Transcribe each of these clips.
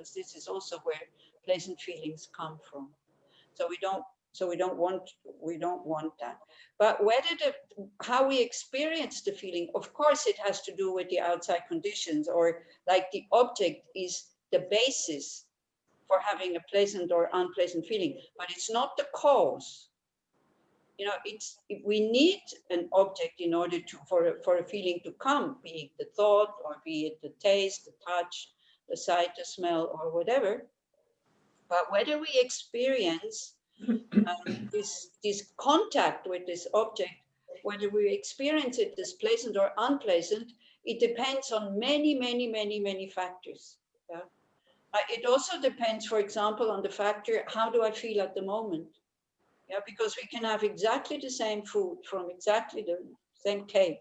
because this is also where pleasant feelings come from. So we don't want that. But how we experience the feeling, of course, it has to do with the outside conditions, or like the object is the basis for having a pleasant or unpleasant feeling, but it's not the cause. You know, we need an object in order for a feeling to come, be it the thought, or be it the taste, the touch, the sight, the smell, or whatever. But whether we experience this contact with this object, whether we experience it as pleasant or unpleasant, it depends on many factors. Yeah? It also depends, for example, on the factor, how do I feel at the moment? Yeah, because we can have exactly the same food from exactly the same cake,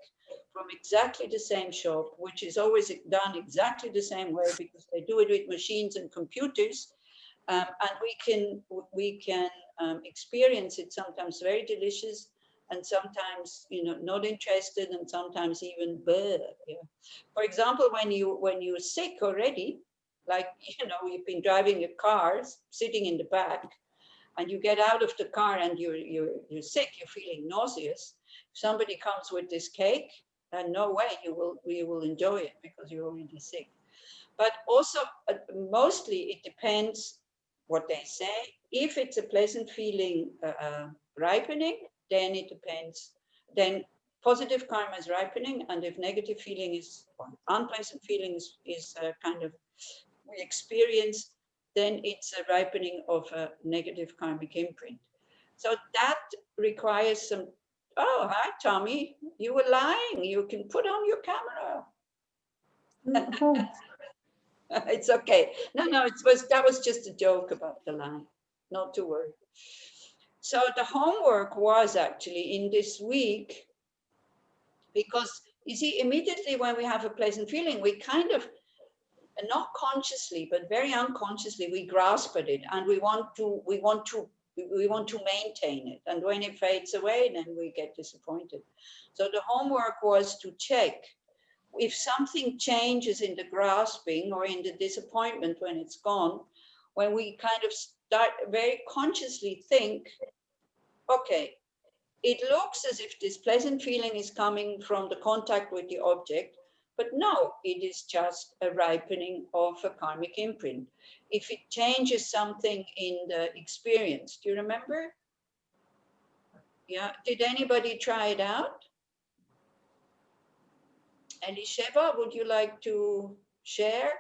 from exactly the same shop, which is always done exactly the same way because they do it with machines and computers. And we can experience it sometimes very delicious, and sometimes not interested, and sometimes even bad. Yeah. For example, when you're sick already, like you've been driving a car, sitting in the back, and you get out of the car and you're sick, you're feeling nauseous. If somebody comes with this cake, and no way you will enjoy it because you're already sick. But also, mostly it depends what they say. If it's a pleasant feeling ripening, then it depends. Then positive karma is ripening, and if negative feeling is, or unpleasant feeling is kind of we experience, then it's a ripening of a negative karmic imprint. So that requires some. Oh, hi, Tommy. You were lying. You can put on your camera. It's okay. No, that was just a joke about the line. Not to worry. So the homework was actually in this week, because you see, immediately when we have a pleasant feeling, we kind of, not consciously, but very unconsciously, we grasp at it, and we want to maintain it. And when it fades away, then we get disappointed. So the homework was to check if something changes in the grasping or in the disappointment when it's gone, when we kind of start very consciously think, okay, it looks as if this pleasant feeling is coming from the contact with the object, but no, it is just a ripening of a karmic imprint. If it changes something in the experience, do you remember? Yeah, did anybody try it out? Elisheva, would you like to share?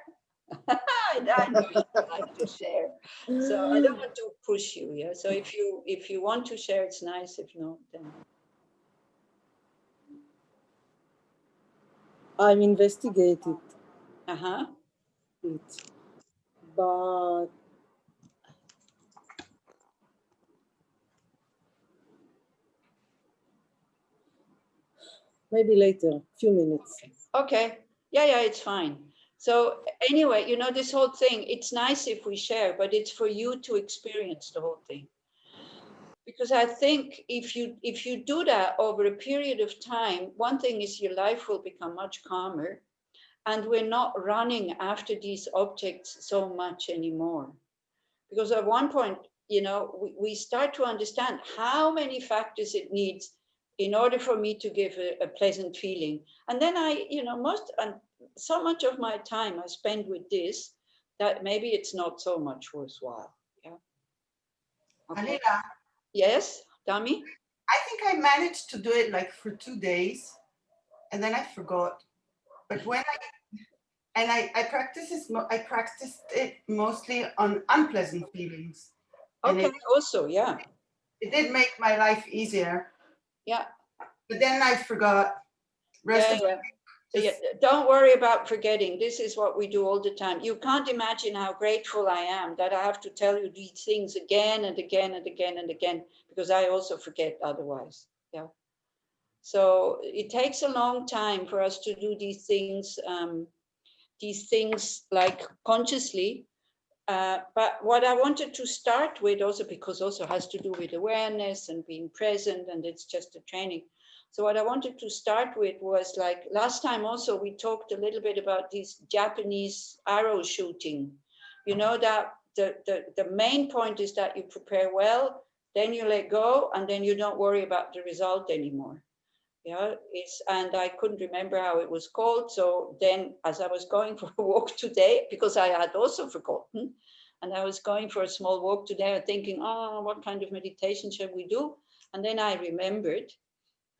I know you like to share, so I don't want to push you. Yeah, so if you want to share, it's nice. If not, then I'm investigated uh-huh. it, but maybe later, few minutes. Okay. Yeah, it's fine. So anyway, this whole thing, it's nice if we share, but it's for you to experience the whole thing. Because I think if you do that over a period of time, one thing is your life will become much calmer, and we're not running after these objects so much anymore. Because at one point, we start to understand how many factors it needs in order for me to give a pleasant feeling. And then so much of my time I spend with this, that maybe it's not so much worthwhile. Yeah. Okay. Alila, Yes, Dami? I think I managed to do it like for 2 days, and then I forgot. But I practiced it mostly on unpleasant feelings. Okay, also, yeah. It did make my life easier. Yeah. But then I forgot. Yeah. Don't worry about forgetting. This is what we do all the time. You can't imagine how grateful I am that I have to tell you these things again and again and again and again, because I also forget otherwise. Yeah. So it takes a long time for us to do these things like consciously. But what I wanted to start with, also because also has to do with awareness and being present, and it's just a training. So what I wanted to start with was, like last time also, we talked a little bit about this Japanese arrow shooting, you know that the main point is that you prepare well, then you let go, and then you don't worry about the result anymore. Yeah, and I couldn't remember how it was called. So then as I was going for a walk today, because I had also forgotten, and I was going for a small walk today, thinking, oh, what kind of meditation shall we do? And then I remembered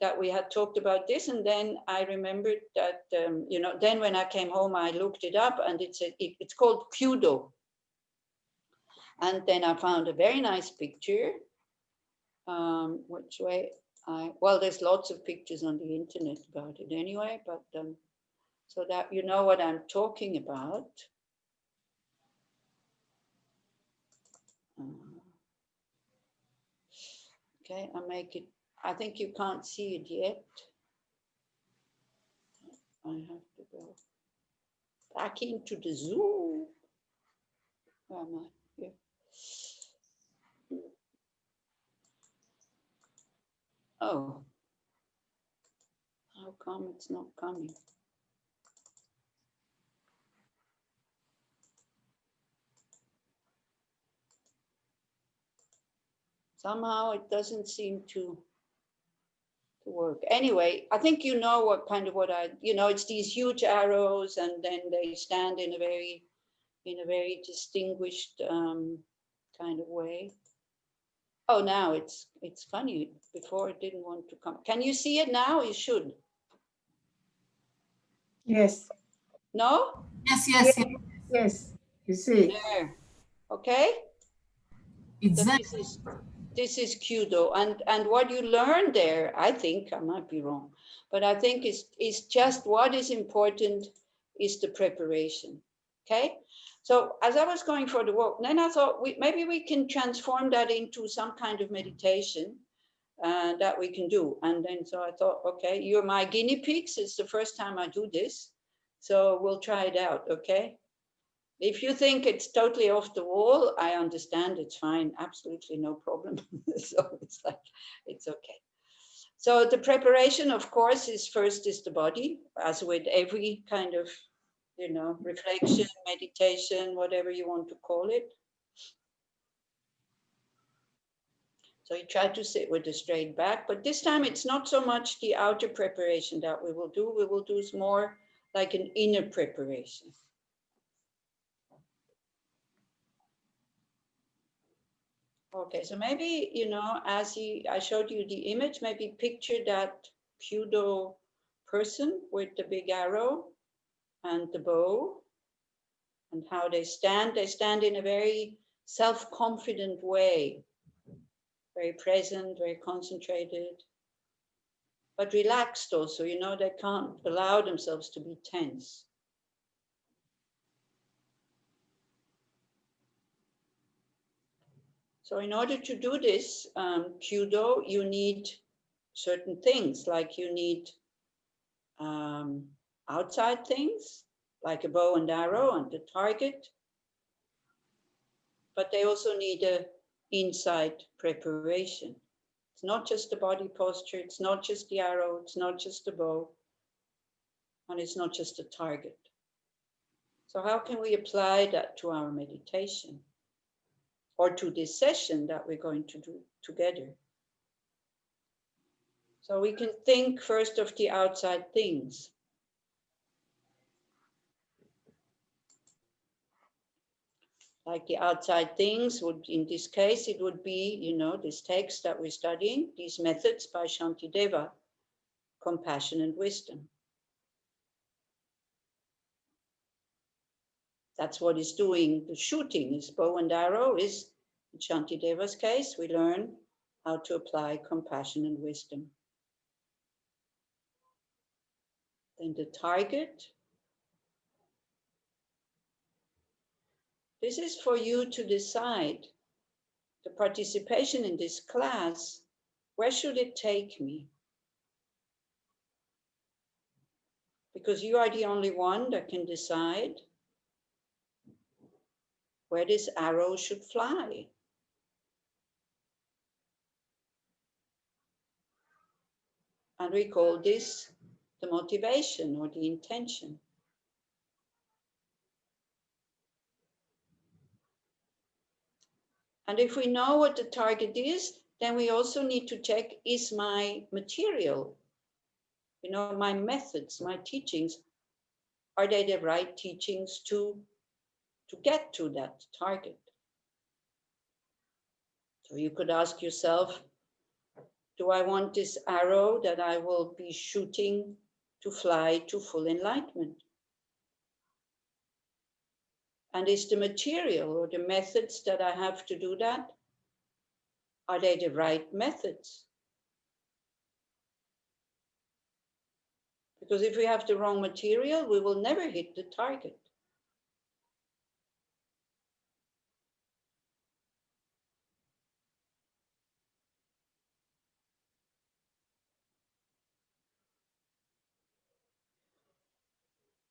that we had talked about this. And then I remembered that, you know, then when I came home, I looked it up, and it's called Kyudo. And then I found a very nice picture. Which way? Well, there's lots of pictures on the internet about it anyway, but so that you know what I'm talking about. Okay, I'll make it. I think you can't see it yet. I have to go back into the Zoom. Where am I? Here. Oh, how come it's not coming? Somehow it doesn't seem to work. Anyway, I think you know what I, you know, it's these huge arrows, and then they stand in a very distinguished kind of way. Oh, now it's funny. Before it didn't want to come. Can you see it now? You should. Yes. No? Yes, yes, yes. Yes. You see. There. Okay. It's So there. this is Kyudo, and what you learn there, I think, I might be wrong, but I think is just what is important is the preparation. Okay. So as I was going for the walk, then I thought maybe we can transform that into some kind of meditation that we can do. And then so I thought, okay, you're my guinea pigs. It's the first time I do this, so we'll try it out. Okay. If you think it's totally off the wall, I understand. It's fine. Absolutely no problem. So it's like, it's okay. So the preparation, of course, is the body, as with every kind of, you know, reflection, meditation, whatever you want to call it. So you try to sit with a straight back, but this time it's not so much the outer preparation that we will do. We will do more like an inner preparation. Okay, so maybe, you know, I showed you the image, maybe picture that Kyudo person with the big arrow and the bow, and how they stand. They stand in a very self-confident way, very present, very concentrated, but relaxed also, you know, they can't allow themselves to be tense. So in order to do this Kyudo, you need certain things, like you need outside things, like a bow and arrow and the target, but they also need a inside preparation. It's not just the body posture, it's not just the arrow, it's not just the bow, and it's not just the target. So how can we apply that to our meditation or to this session that we're going to do together? So we can think first of the outside things. Like the outside things would, in this case, it would be, you know, this text that we're studying, these methods by Shantideva, compassion and wisdom. That's what is doing the shooting, is bow and arrow, is in Shantideva's case, we learn how to apply compassion and wisdom. Then the target. This is for you to decide the participation in this class. Where should it take me? Because you are the only one that can decide where this arrow should fly. And we call this the motivation or the intention. And if we know what the target is, then we also need to check, is my material, my methods, my teachings, are they the right teachings to get to that target? So you could ask yourself, do I want this arrow that I will be shooting to fly to full enlightenment? And is the material or the methods that I have to do that, are they the right methods? Because if we have the wrong material, we will never hit the target.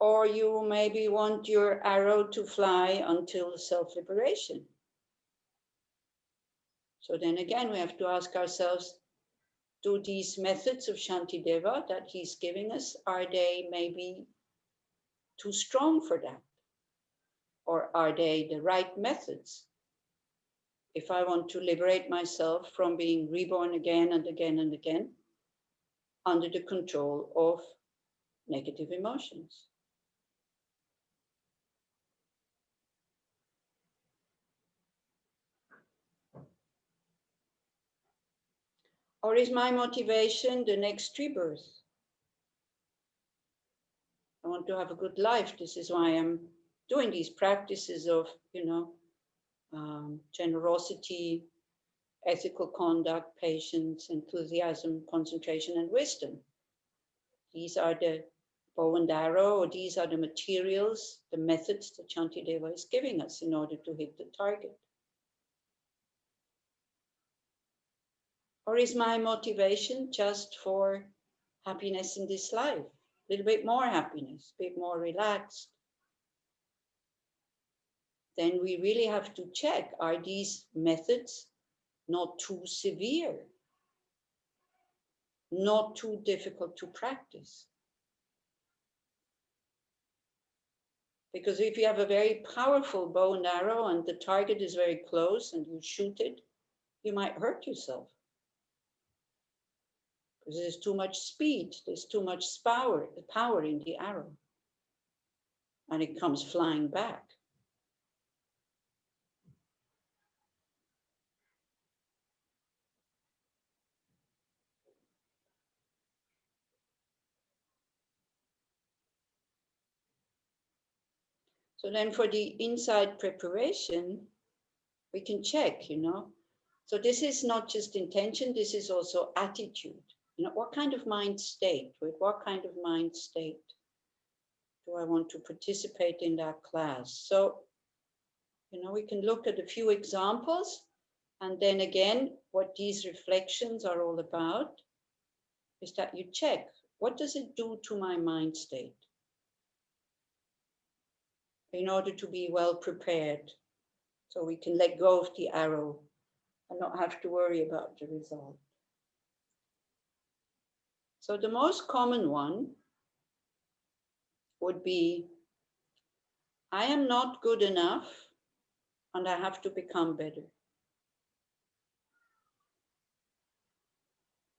Or you maybe want your arrow to fly until self-liberation. So then again, we have to ask ourselves, do these methods of Shantideva that he's giving us, are they maybe too strong for that? Or are they the right methods? If I want to liberate myself from being reborn again and again and again under the control of negative emotions. Or is my motivation the next rebirth? I want to have a good life. This is why I'm doing these practices of, generosity, ethical conduct, patience, enthusiasm, concentration, and wisdom. These are the bow and arrow, or these are the materials, the methods that Shantideva is giving us in order to hit the target. Or is my motivation just for happiness in this life? A little bit more happiness, a bit more relaxed. Then we really have to check, are these methods not too severe, not too difficult to practice? Because if you have a very powerful bow and arrow and the target is very close and you shoot it, you might hurt yourself. Because there's too much speed, there's too much power in the arrow. And it comes flying back. So then for the inside preparation, we can check, So this is not just intention, this is also attitude. What kind of mind state, with what kind of mind state do I want to participate in that class? So, we can look at a few examples, and then again, what these reflections are all about is that you check, what does it do to my mind state? In order to be well prepared, so we can let go of the arrow and not have to worry about the result. So the most common one would be, I am not good enough and I have to become better.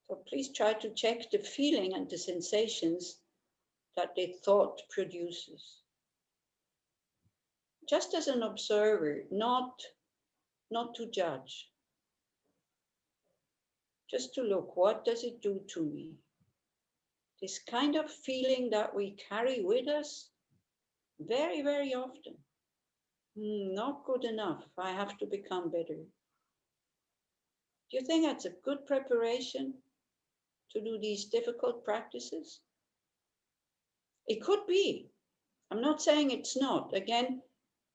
So please try to check the feeling and the sensations that the thought produces. Just as an observer, not to judge. Just to look, what does it do to me? This kind of feeling that we carry with us very, very often. Not good enough, I have to become better. Do you think that's a good preparation to do these difficult practices? It could be. I'm not saying it's not. Again,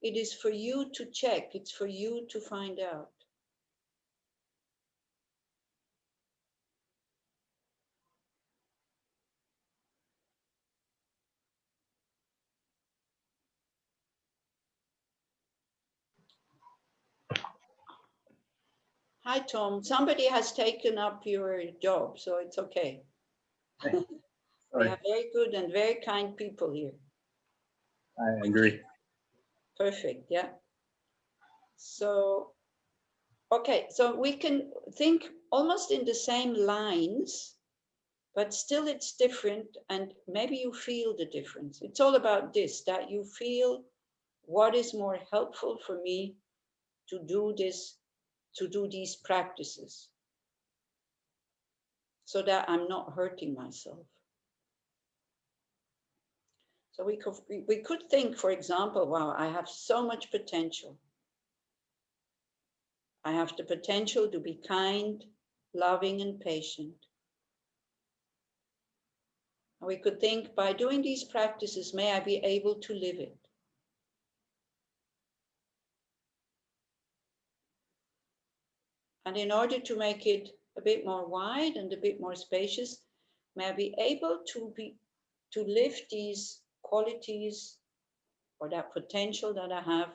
it is for you to check. It's for you to find out. Hi, Tom. Somebody has taken up your job, so it's okay. We have very good and very kind people here. I agree. Perfect, yeah. So Okay, so we can think almost in the same lines, but still it's different, and maybe you feel the difference. It's all about this, that you feel what is more helpful for me to do this, to do these practices, so that I'm not hurting myself. So we could think, for example, wow, I have so much potential. I have the potential to be kind, loving, and patient. And we could think, by doing these practices, may I be able to live it. And in order to make it a bit more wide and a bit more spacious, may I be able to live these qualities or that potential that I have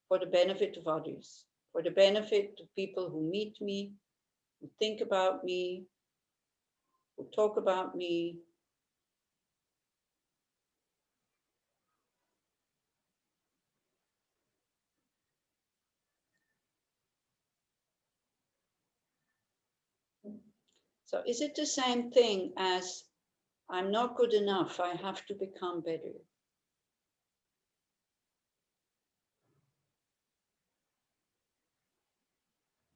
for the benefit of others, for the benefit of people who meet me, who think about me, who talk about me. So is it the same thing as I'm not good enough, I have to become better?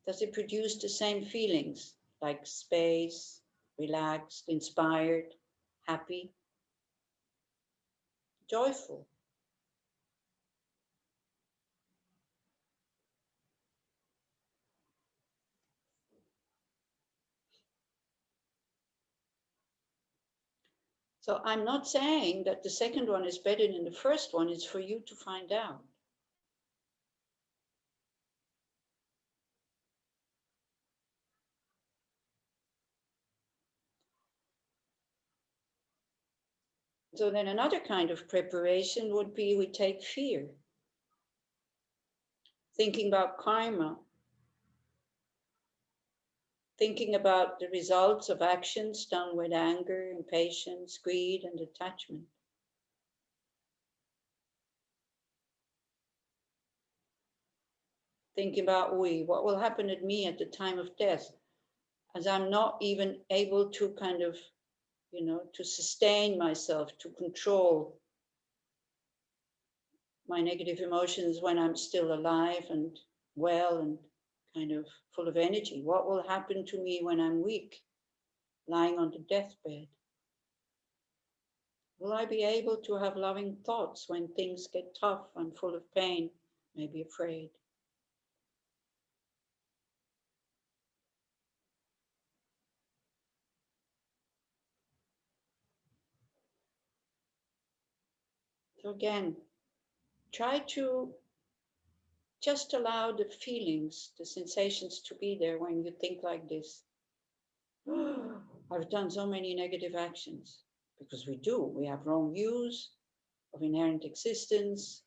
Does it produce the same feelings like space, relaxed, inspired, happy, joyful? So I'm not saying that the second one is better than the first one, it's for you to find out. So then another kind of preparation would be we take fear. Thinking about karma, thinking about the results of actions done with anger, impatience, greed, and attachment. Thinking about, what will happen to me at the time of death, as I'm not even able to kind of, to sustain myself, to control my negative emotions when I'm still alive and well and kind of full of energy. What will happen to me when I'm weak, lying on the deathbed? Will I be able to have loving thoughts when things get tough and full of pain, maybe afraid? So again, try to just allow the feelings, the sensations to be there when you think like this. I've done so many negative actions, because we do. We have wrong views of inherent existence.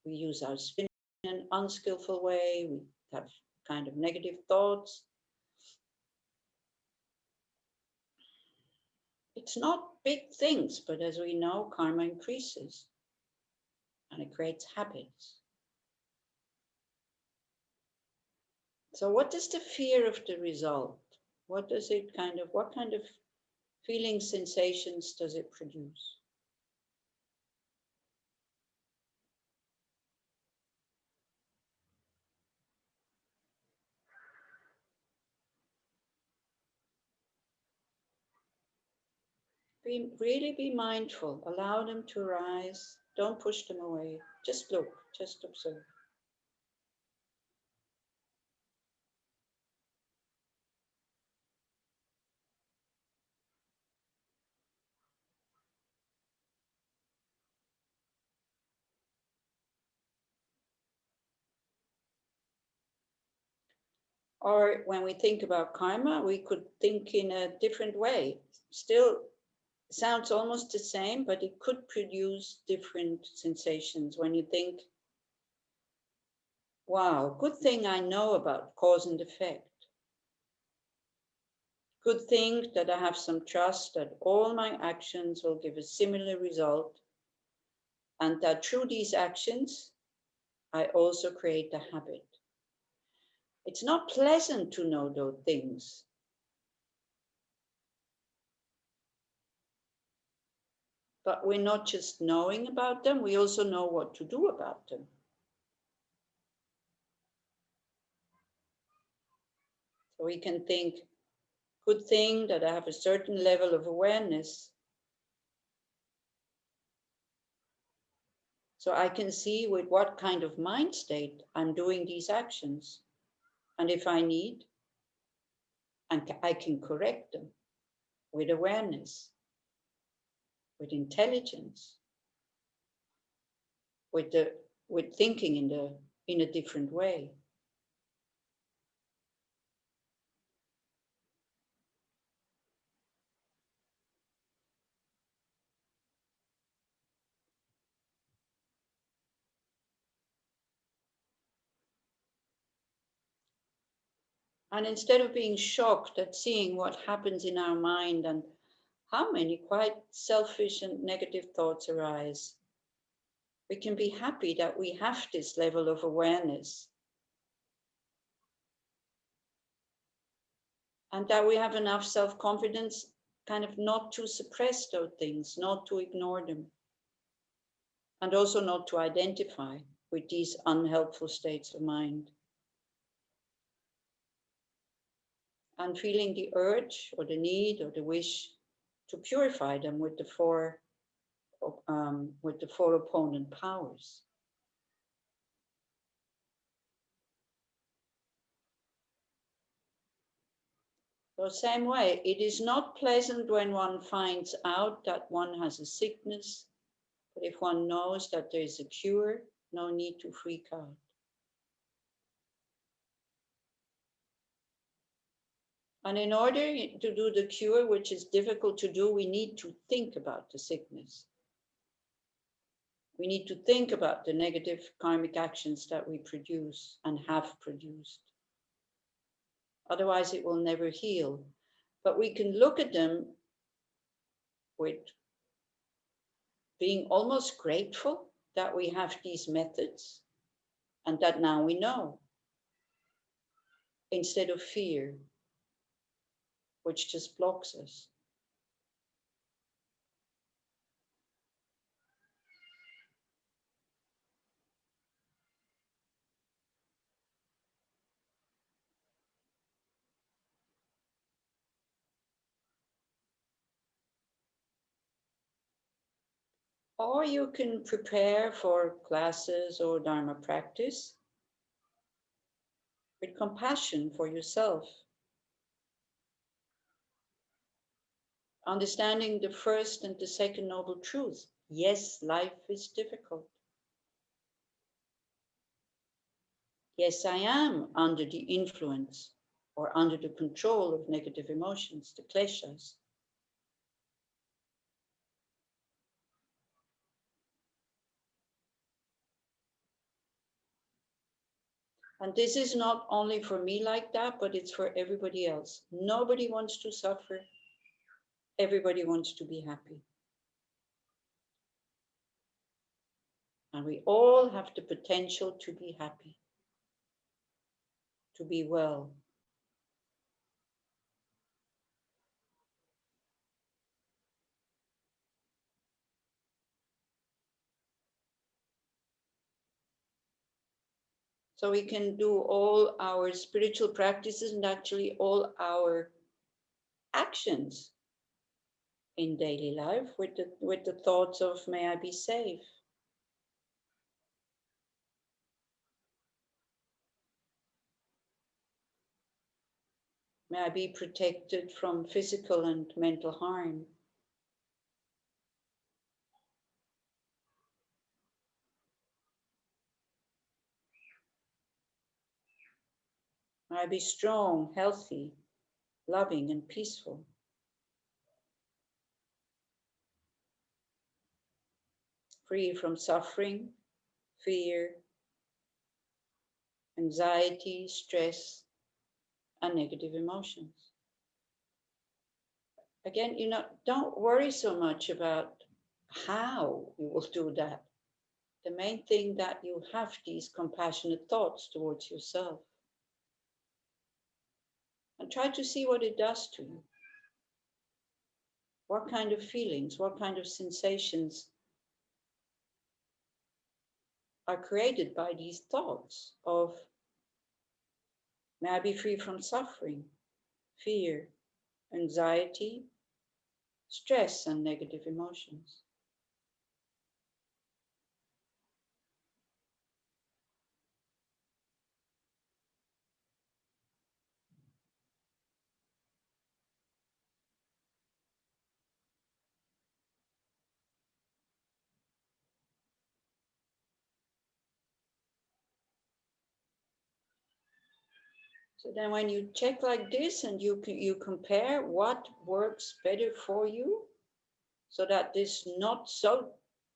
We use our spin in an unskillful way. We have kind of negative thoughts. It's not big things, but as we know, karma increases and it creates habits. So what is the fear of the result? What kind of feelings, sensations does it produce? Really be mindful, allow them to arise, don't push them away, just look, just observe. Or when we think about karma, we could think in a different way. Still sounds almost the same, but it could produce different sensations when you think, wow, good thing I know about cause and effect. Good thing that I have some trust that all my actions will give a similar result, and that through these actions, I also create a habit. It's not pleasant to know those things. But we're not just knowing about them, we also know what to do about them. So we can think, good thing that I have a certain level of awareness. So I can see with what kind of mind state I'm doing these actions. And if I need, and I can correct them with awareness, with intelligence, with thinking in a different way. And instead of being shocked at seeing what happens in our mind and how many quite selfish and negative thoughts arise, we can be happy that we have this level of awareness and that we have enough self-confidence kind of not to suppress those things, not to ignore them, and also not to identify with these unhelpful states of mind. And feeling the urge or the need or the wish to purify them with the four opponent powers. So same way, it is not pleasant when one finds out that one has a sickness, but if one knows that there is a cure, no need to freak out. And in order to do the cure, which is difficult to do, we need to think about the sickness. We need to think about the negative karmic actions that we produce and have produced. Otherwise, it will never heal. But we can look at them with being almost grateful that we have these methods and that now we know, instead of fear, which just blocks us. Or you can prepare for classes or Dharma practice with compassion for yourself. Understanding the first and the second noble truth. Yes, life is difficult. Yes, I am under the influence or under the control of negative emotions, the kleshas. And this is not only for me like that, but it's for everybody else. Nobody wants to suffer. Everybody wants to be happy. And we all have the potential to be happy, to be well. So we can do all our spiritual practices and actually all our actions in daily life with the thoughts of, may I be safe? May I be protected from physical and mental harm? May I be strong, healthy, loving, and peaceful? Free from suffering, fear, anxiety, stress, and negative emotions. Again, don't worry so much about how you will do that. The main thing that you have these compassionate thoughts towards yourself. And try to see what it does to you. What kind of feelings, what kind of sensations are created by these thoughts of, may I be free from suffering, fear, anxiety, stress, and negative emotions. So then when you check like this and you compare what works better for you, so that this not so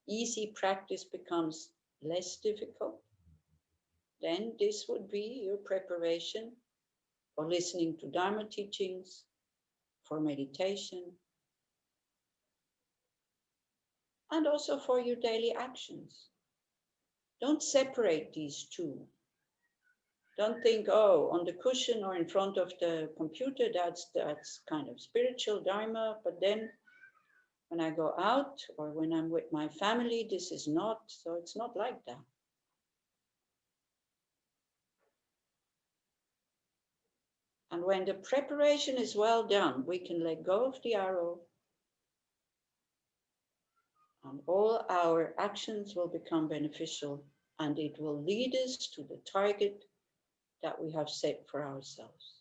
easy practice becomes less difficult, then this would be your preparation for listening to Dharma teachings, for meditation, and also for your daily actions. Don't separate these two. Don't think, oh, on the cushion or in front of the computer, that's kind of spiritual Dharma, but then when I go out or when I'm with my family, this is not, so it's not like that. And when the preparation is well done, we can let go of the arrow and all our actions will become beneficial and it will lead us to the target that we have set for ourselves.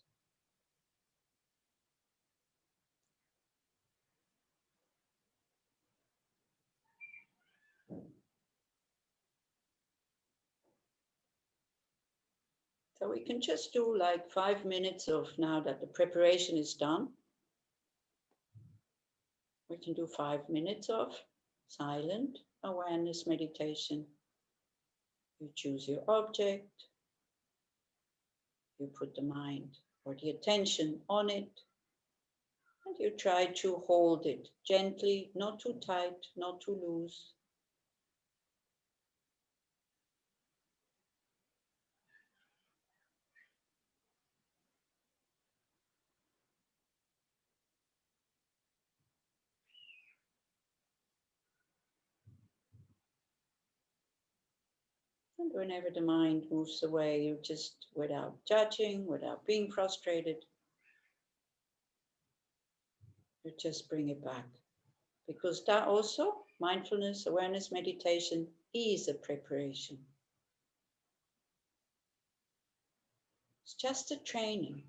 So we can just do like 5 minutes of, now that the preparation is done, we can do 5 minutes of silent awareness meditation. You choose your object, you put the mind or the attention on it, and you try to hold it gently, not too tight, not too loose. And whenever the mind moves away, you just, without judging, without being frustrated, you just bring it back. Because that also, mindfulness, awareness, meditation is a preparation. It's just a training.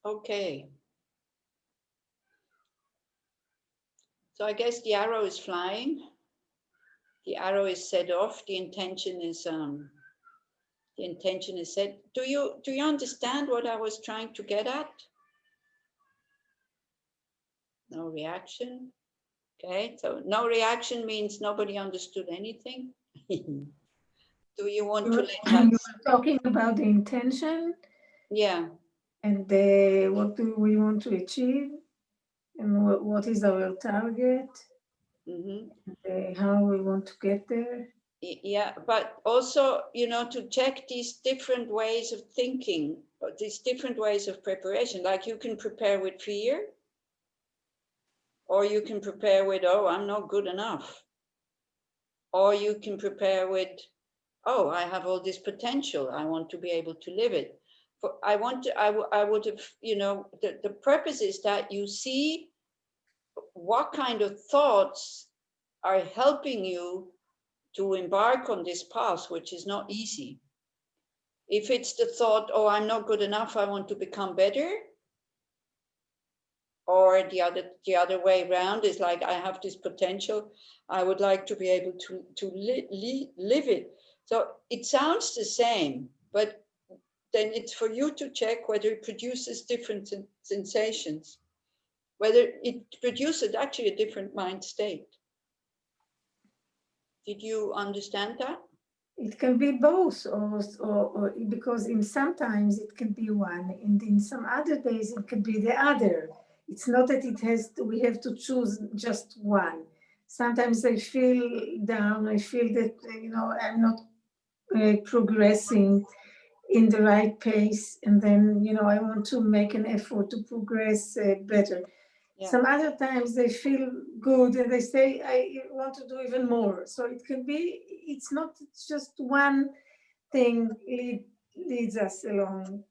Okay. So I guess the arrow is flying. The arrow is set off. The intention is set. Do you understand what I was trying to get at? No reaction. Okay, so no reaction means nobody understood anything. Do you want to let You us? were talking about the intention Yeah. and what do we want to achieve and what is our target, how we want to get there. Yeah, but also, to check these different ways of thinking, these different ways of preparation. Like you can prepare with fear, or you can prepare with, oh, I'm not good enough. Or you can prepare with, oh, I have all this potential. I want to be able to live it. I would have, the purpose is that you see what kind of thoughts are helping you to embark on this path, which is not easy. If it's the thought, oh, I'm not good enough, I want to become better, or the other way around is like, I have this potential, I would like to be able to live it. So it sounds the same, but then it's for you to check whether it produces different sensations, whether it produces actually a different mind state. Did you understand that? It can be both, or because sometimes it can be one, and in some other days it can be the other. It's not that we have to choose just one. Sometimes I feel down. I feel that I'm not progressing in the right pace, and then I want to make an effort to progress better. Yeah. Some other times they feel good and they say, I want to do even more. So it can be, it's not just one thing leads us along.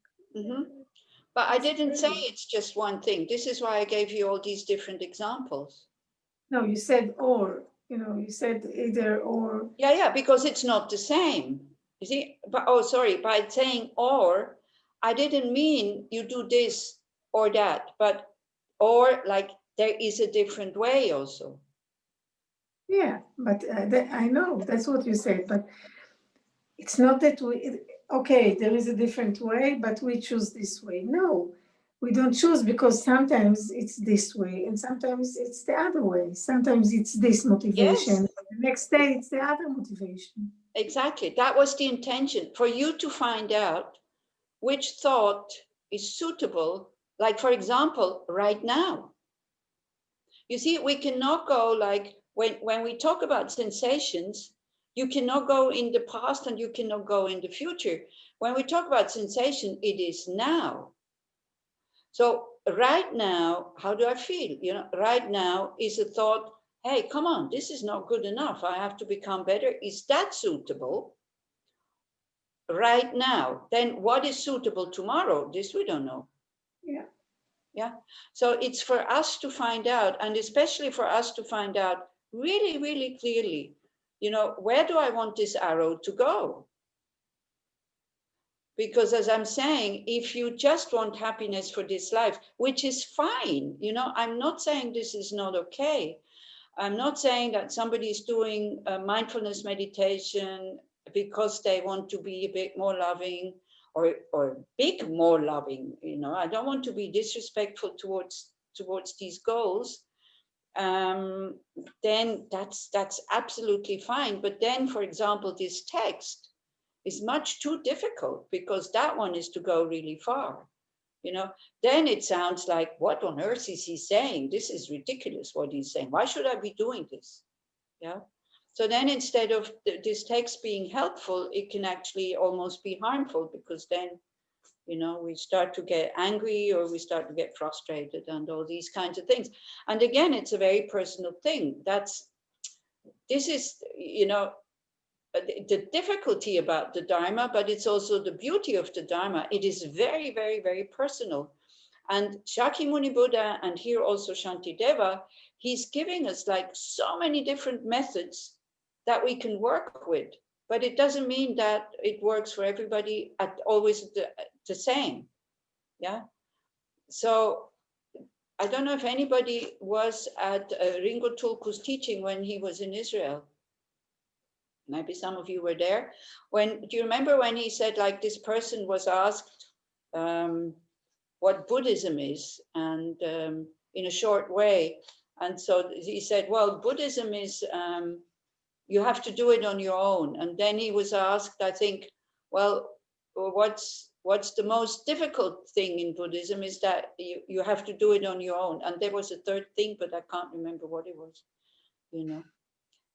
But I didn't say it's just one thing. This is why I gave you all these different examples. No, you said or, you said either or. Yeah, because it's not the same. You see, but by saying or, I didn't mean you do this or that, but or like there is a different way also. Yeah, but I know that's what you said, but it's not that okay, there is a different way, but we choose this way. No, we don't choose, because sometimes it's this way and sometimes it's the other way. Sometimes it's this motivation. Yes. The next day it's the other motivation. Exactly. That was the intention, for you to find out which thought is suitable. Like, for example, right now. You see, we cannot go like, when we talk about sensations, you cannot go in the past and you cannot go in the future. When we talk about sensation, it is now. So right now, how do I feel? Right now is a thought, hey, come on, this is not good enough. I have to become better. Is that suitable? Right now. Then what is suitable tomorrow? This we don't know. Yeah. So it's for us to find out, and especially for us to find out really, really clearly, where do I want this arrow to go? Because as I'm saying, if you just want happiness for this life, which is fine, I'm not saying this is not okay. I'm not saying that somebody is doing a mindfulness meditation because they want to be a bit more loving or big more loving. I don't want to be disrespectful towards these goals. Then that's absolutely fine. But then, for example, this text is much too difficult, because that one is to go really far. Then it sounds like, what on earth is he saying? This is ridiculous what he's saying. Why should I be doing this? Yeah. So then, instead of this text being helpful, it can actually almost be harmful, because then, we start to get angry or we start to get frustrated and all these kinds of things. And again, it's a very personal thing. This is, the difficulty about the Dharma, but it's also the beauty of the Dharma. It is very, very, very personal. And Shakyamuni Buddha, and here also Shantideva, he's giving us like so many different methods that we can work with. But it doesn't mean that it works for everybody always the same. Yeah. So I don't know if anybody was at Ringo Tulku's teaching when he was in Israel. Maybe some of you were there. Do you remember when he said, like, this person was asked what Buddhism is, and in a short way. And so he said, well, Buddhism is, you have to do it on your own. And then he was asked, I think, well, what's the most difficult thing in Buddhism is that you have to do it on your own. And there was a third thing, but I can't remember what it was, you know.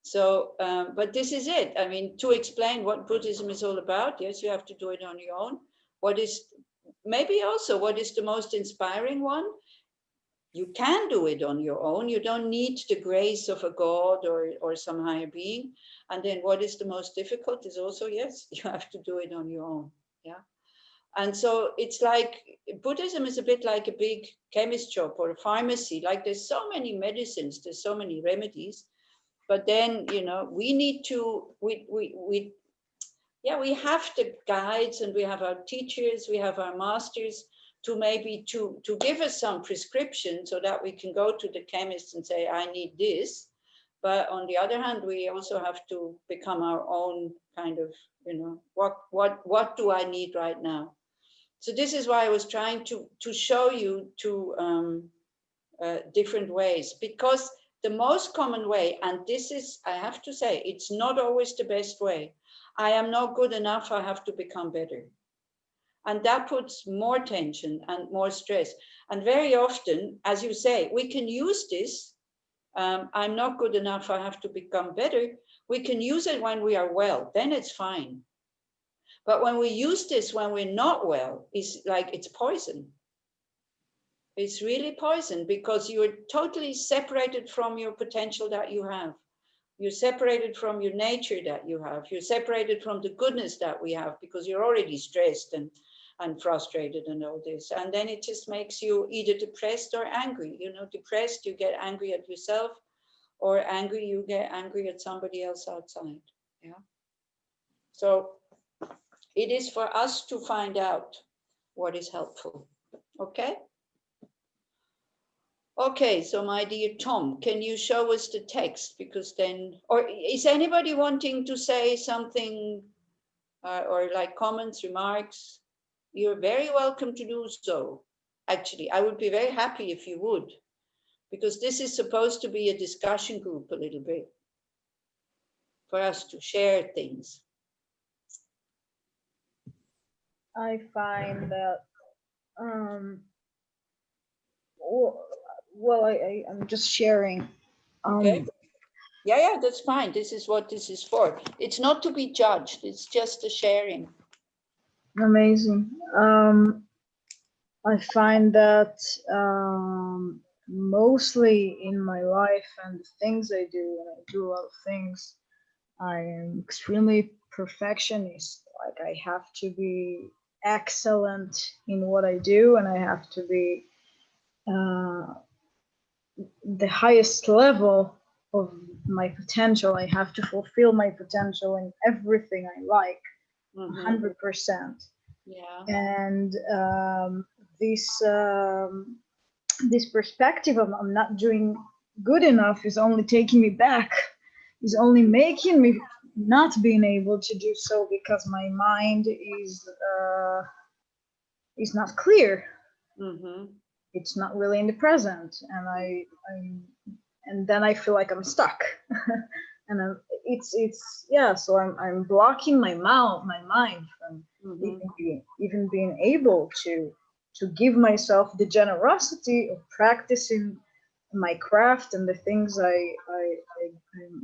So, but this is it. I mean, to explain what Buddhism is all about, yes, you have to do it on your own. What is the most inspiring one? You can do it on your own. You don't need the grace of a God or some higher being. And then what is the most difficult is also, yes, you have to do it on your own. Yeah. And so it's like Buddhism is a bit like a big chemist shop or a pharmacy. Like there's so many medicines, there's so many remedies. But then, you know, we need to, we have the guides, and we have our teachers, we have our masters to maybe to give us some prescription so that we can go to the chemist and say, I need this. But on the other hand, we also have to become our own kind of, you know, what do I need right now? So this is why I was trying to show you two different ways, because the most common way, and this is, I have to say, it's not always the best way. I am not good enough, I have to become better. And that puts more tension and more stress. And very often, as you say, we can use this, I'm not good enough, I have to become better. We can use it when we are well, then it's fine. But when we use this when we're not well, it's like it's poison. It's really poison, because you're totally separated from your potential that you have. You're separated from your nature that you have. You're separated from the goodness that we have, because you're already stressed and frustrated and all this. And then it just makes you either depressed or angry. You know, depressed, you get angry at yourself, or angry, you get angry at somebody else outside. Yeah. So it is for us to find out what is helpful. Okay? Okay, so my dear Tom, can you show us the text? Because then, or is anybody wanting to say something or like comments, remarks? You're very welcome to do so. Actually, I would be very happy if you would, because this is supposed to be a discussion group a little bit for us to share things. I find that, I'm just sharing. Okay. Yeah, that's fine. This is what this is for. It's not to be judged. It's just a sharing. Amazing. I find that mostly in my life and the things I do, and I do a lot of things, I am extremely perfectionist. Like I have to be excellent in what I do, and I have to be the highest level of my potential. I have to fulfill my potential in everything I like, 100%. Yeah. And this perspective of I'm not doing good enough is only taking me back, is only making me not being able to do so, because my mind is not clear. It's not really in the present, and then I feel like I'm stuck. And so I'm blocking my mind from even being able to give myself the generosity of practicing my craft and the things I'm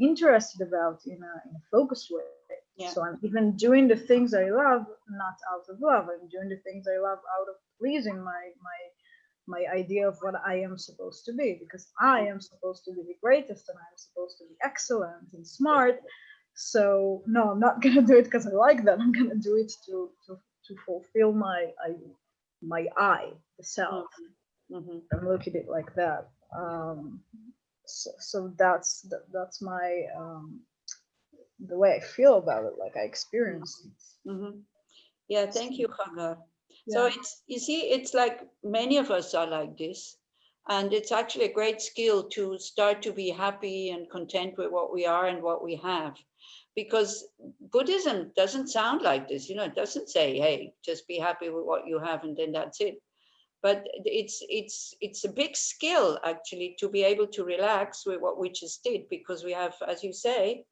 interested about in a focused way. Yeah. So I'm even doing the things I love, not out of love. I'm doing the things I love out of pleasing my idea of what I am supposed to be, because I am supposed to be the greatest, and I'm supposed to be excellent and smart. So no, I'm not gonna do it because I like that. I'm gonna do it to fulfill my I, the self. And look at it like that. So that's my the way I feel about it, like I experience it. Yeah, thank you, Hagar. So it's, you see, it's like many of us are like this. And it's actually a great skill to start to be happy and content with what we are and what we have. Because Buddhism doesn't sound like this. It doesn't say, hey, just be happy with what you have and then that's it. But it's a big skill actually to be able to relax with what we just did, because we have, as you say,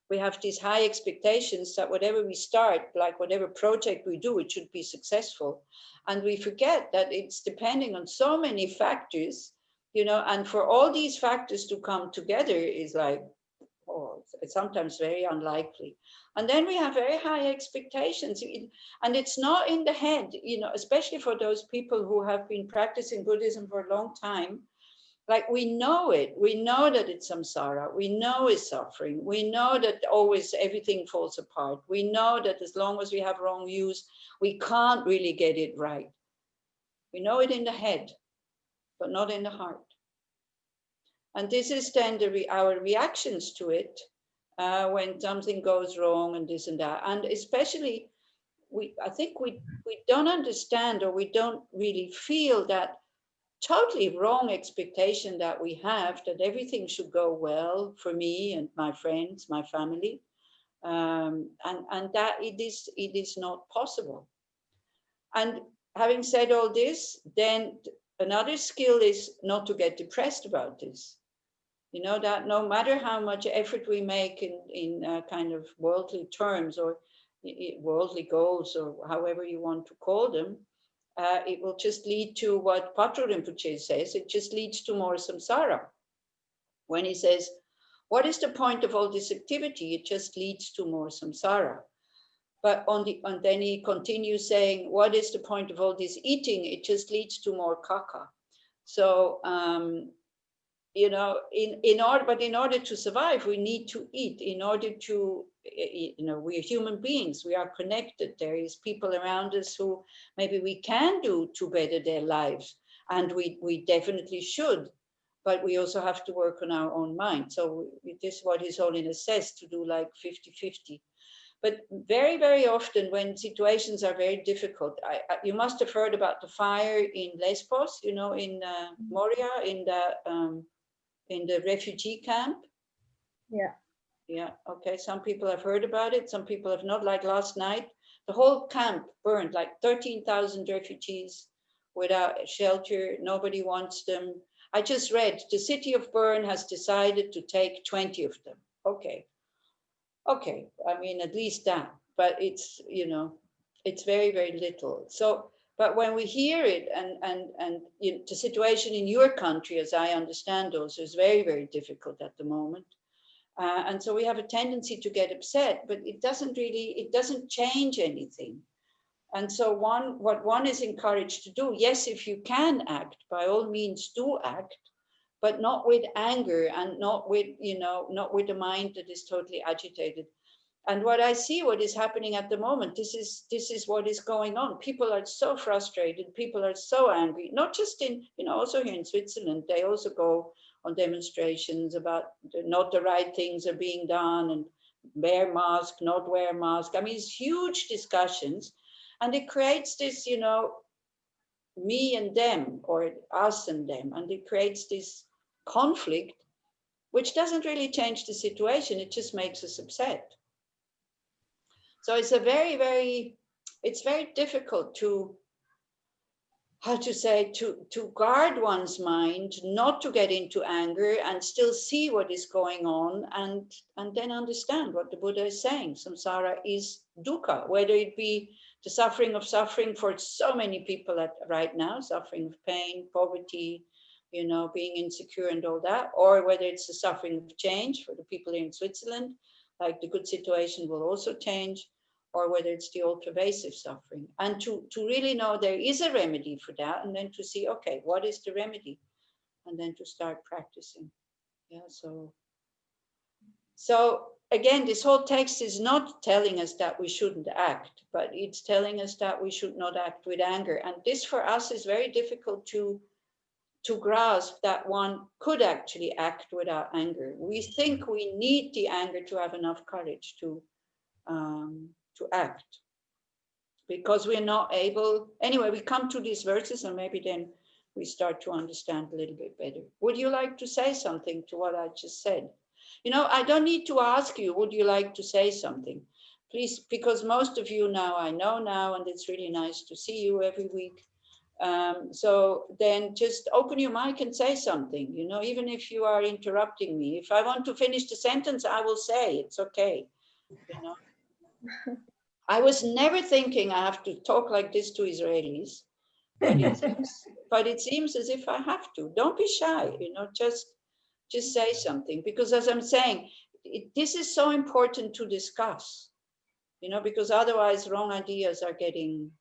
we have these high expectations that whatever we start, like whatever project we do, it should be successful. And we forget that it's depending on so many factors, and for all these factors to come together is like, oh, it's sometimes very unlikely. And then we have very high expectations. And it's not in the head, especially for those people who have been practicing Buddhism for a long time. Like we know it, we know that it's samsara, we know it's suffering, we know that always everything falls apart, we know that as long as we have wrong views, we can't really get it right. We know it in the head, but not in the heart. And this is then our reactions to it when something goes wrong and this and that. And especially, I think we don't understand, or we don't really feel that totally wrong expectation that we have that everything should go well for me and my friends, my family, and that it is not possible. And having said all this, then another skill is not to get depressed about this. That no matter how much effort we make in kind of worldly terms or worldly goals or however you want to call them, it will just lead to what Patrul Rinpoche says, it just leads to more samsara. When he says, what is the point of all this activity? It just leads to more samsara. But and then he continues saying, what is the point of all this eating? It just leads to more kaka. So, in order to survive, we need to eat. In order to, we're human beings, we are connected. There is people around us who maybe we can do to better their lives. And we definitely should, but we also have to work on our own mind. So this is what His Holiness says, to do like 50-50. But very, very often when situations are very difficult, you must have heard about the fire in Lesbos, in Moria, in the refugee camp. Yeah, okay. Some people have heard about it, some people have not. Like last night, the whole camp burned, like 13,000 refugees without shelter. Nobody wants them. I just read the city of Bern has decided to take 20 of them. Okay, I mean, at least that, but it's, it's very, very little. So, but when we hear it, and the situation in your country, as I understand also, is very, very difficult at the moment. And so we have a tendency to get upset, but it doesn't change anything. And so what one is encouraged to do, yes, if you can act, by all means do act, but not with anger and not with a mind that is totally agitated. And what I see, what is happening at the moment, this is what is going on. People are so frustrated. People are so angry, not just in, also here in Switzerland, they also go on demonstrations about not the right things are being done, and wear mask, not wear mask. I mean, it's huge discussions, and it creates this, me and them, or us and them, and it creates this conflict, which doesn't really change the situation. It just makes us upset. So it's it's very difficult to, to guard one's mind, not to get into anger, and still see what is going on, and then understand what the Buddha is saying. Samsara is dukkha, whether it be the suffering for so many people right now, suffering of pain, poverty, being insecure and all that, or whether it's the suffering of change for the people here in Switzerland, like the good situation will also change, or whether it's the all-pervasive suffering. And to really know there is a remedy for that, and then to see, okay, what is the remedy? And then to start practicing. Yeah, so again, this whole text is not telling us that we shouldn't act, but it's telling us that we should not act with anger. And this for us is very difficult to grasp, that one could actually act without anger. We think we need the anger to have enough courage to act. because we're not able, anyway, we come to these verses and maybe then we start to understand a little bit better. Would you like to say something to what I just said? You know, I don't need to ask you, would you like to say something? Please, because most of you now I know now, and it's really nice to see you every week. So then just open your mic and say something, you know, even if you are interrupting me. If I want to finish the sentence, I will say, it's okay, you know. I was never thinking I have to talk like this to Israelis, but it seems as if I have to. Don't be shy, you know, just say something, because as I'm saying, this is so important to discuss, you know, because otherwise wrong ideas are getting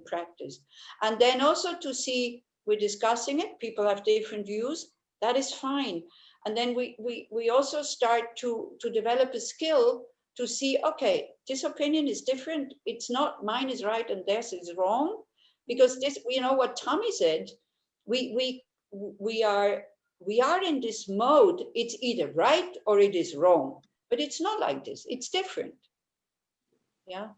practiced. And then also to see, we're discussing it, people have different views, that is fine. And then we also start to develop a skill to see, okay, this opinion is different, it's not mine is right and theirs is wrong, because this, you know what Tommy said, we are in this mode, it's either right or it is wrong, but it's not like this, it's different. Yeah.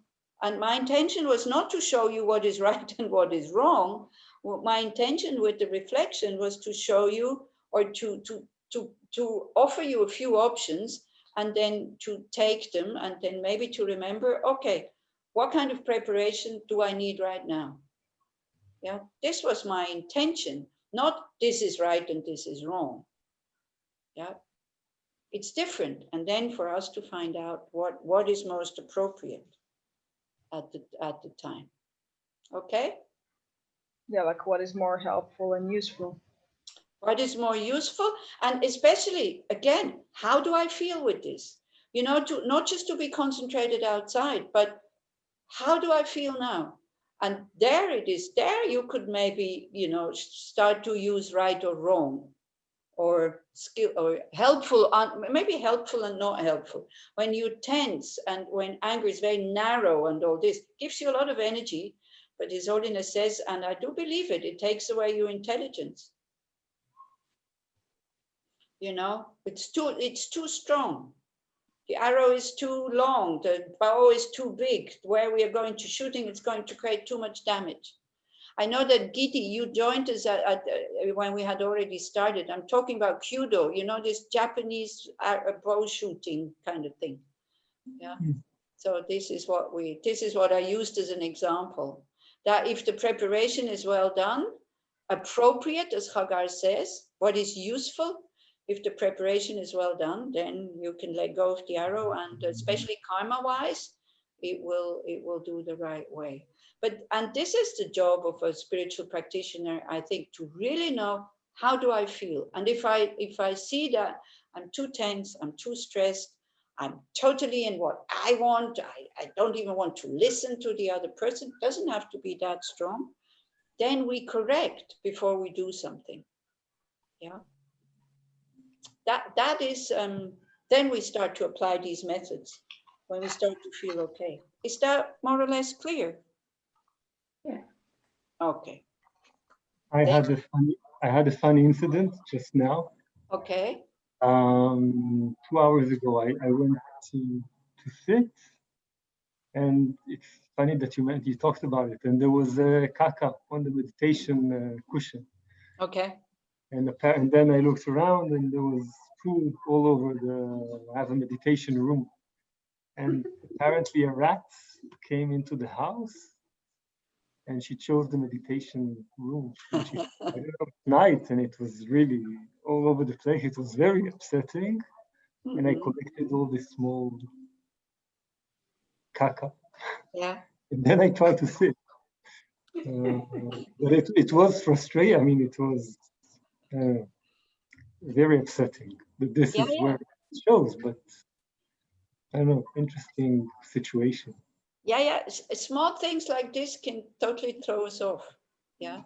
And my intention was not to show you what is right and what is wrong. Well, my intention with the reflection was to show you, or to offer you a few options, and then to take them, and then maybe to remember, okay, what kind of preparation do I need right now? Yeah, this was my intention, not this is right and this is wrong. Yeah, it's different. And then for us to find out what is most appropriate at the time. Okay? Yeah, like what is more helpful and useful. What is more useful? And especially, again, how do I feel with this? You know, to not just to be concentrated outside, but how do I feel now? And there it is. There you could maybe, you know, start to use right or wrong, or skill, or helpful, maybe helpful and not helpful. When you tense and when anger is very narrow and all this, gives you a lot of energy, but His Holiness says, and I do believe it, it takes away your intelligence. You know, it's too strong. The arrow is too long, the bow is too big. Where we are going to shooting, it's going to create too much damage. I know that Giti, you joined us when we had already started. I'm talking about Kyudo, you know, this Japanese bow shooting kind of thing. Yeah. So this is what I used as an example. That if the preparation is well done, appropriate, as Hagar says, what is useful, if the preparation is well done, then you can let go of the arrow, and especially karma-wise, it will do the right way. And this is the job of a spiritual practitioner, I think, to really know, how do I feel? And if I see that I'm too tense, I'm too stressed, I'm totally in what I want, I don't even want to listen to the other person, it doesn't have to be that strong, then we correct before we do something. Yeah. That is, then we start to apply these methods when we start to feel okay. Is that more or less clear? Yeah. Okay. I had a funny incident just now. Okay. 2 hours ago, I went to sit, and it's funny that you talked about it. And there was a caca on the meditation cushion. Okay. And then I looked around, and there was poo all over I have a meditation room. And apparently a rat came into the house, and she chose the meditation room. And she, I don't know, at night, and it was really all over the place. It was very upsetting. And I collected all this small caca. Yeah. And then I tried to sit. But it was frustrating. I mean, it was very upsetting that this is where it shows, but I don't know, interesting situation. Yeah. Small things like this can totally throw us off. Yeah.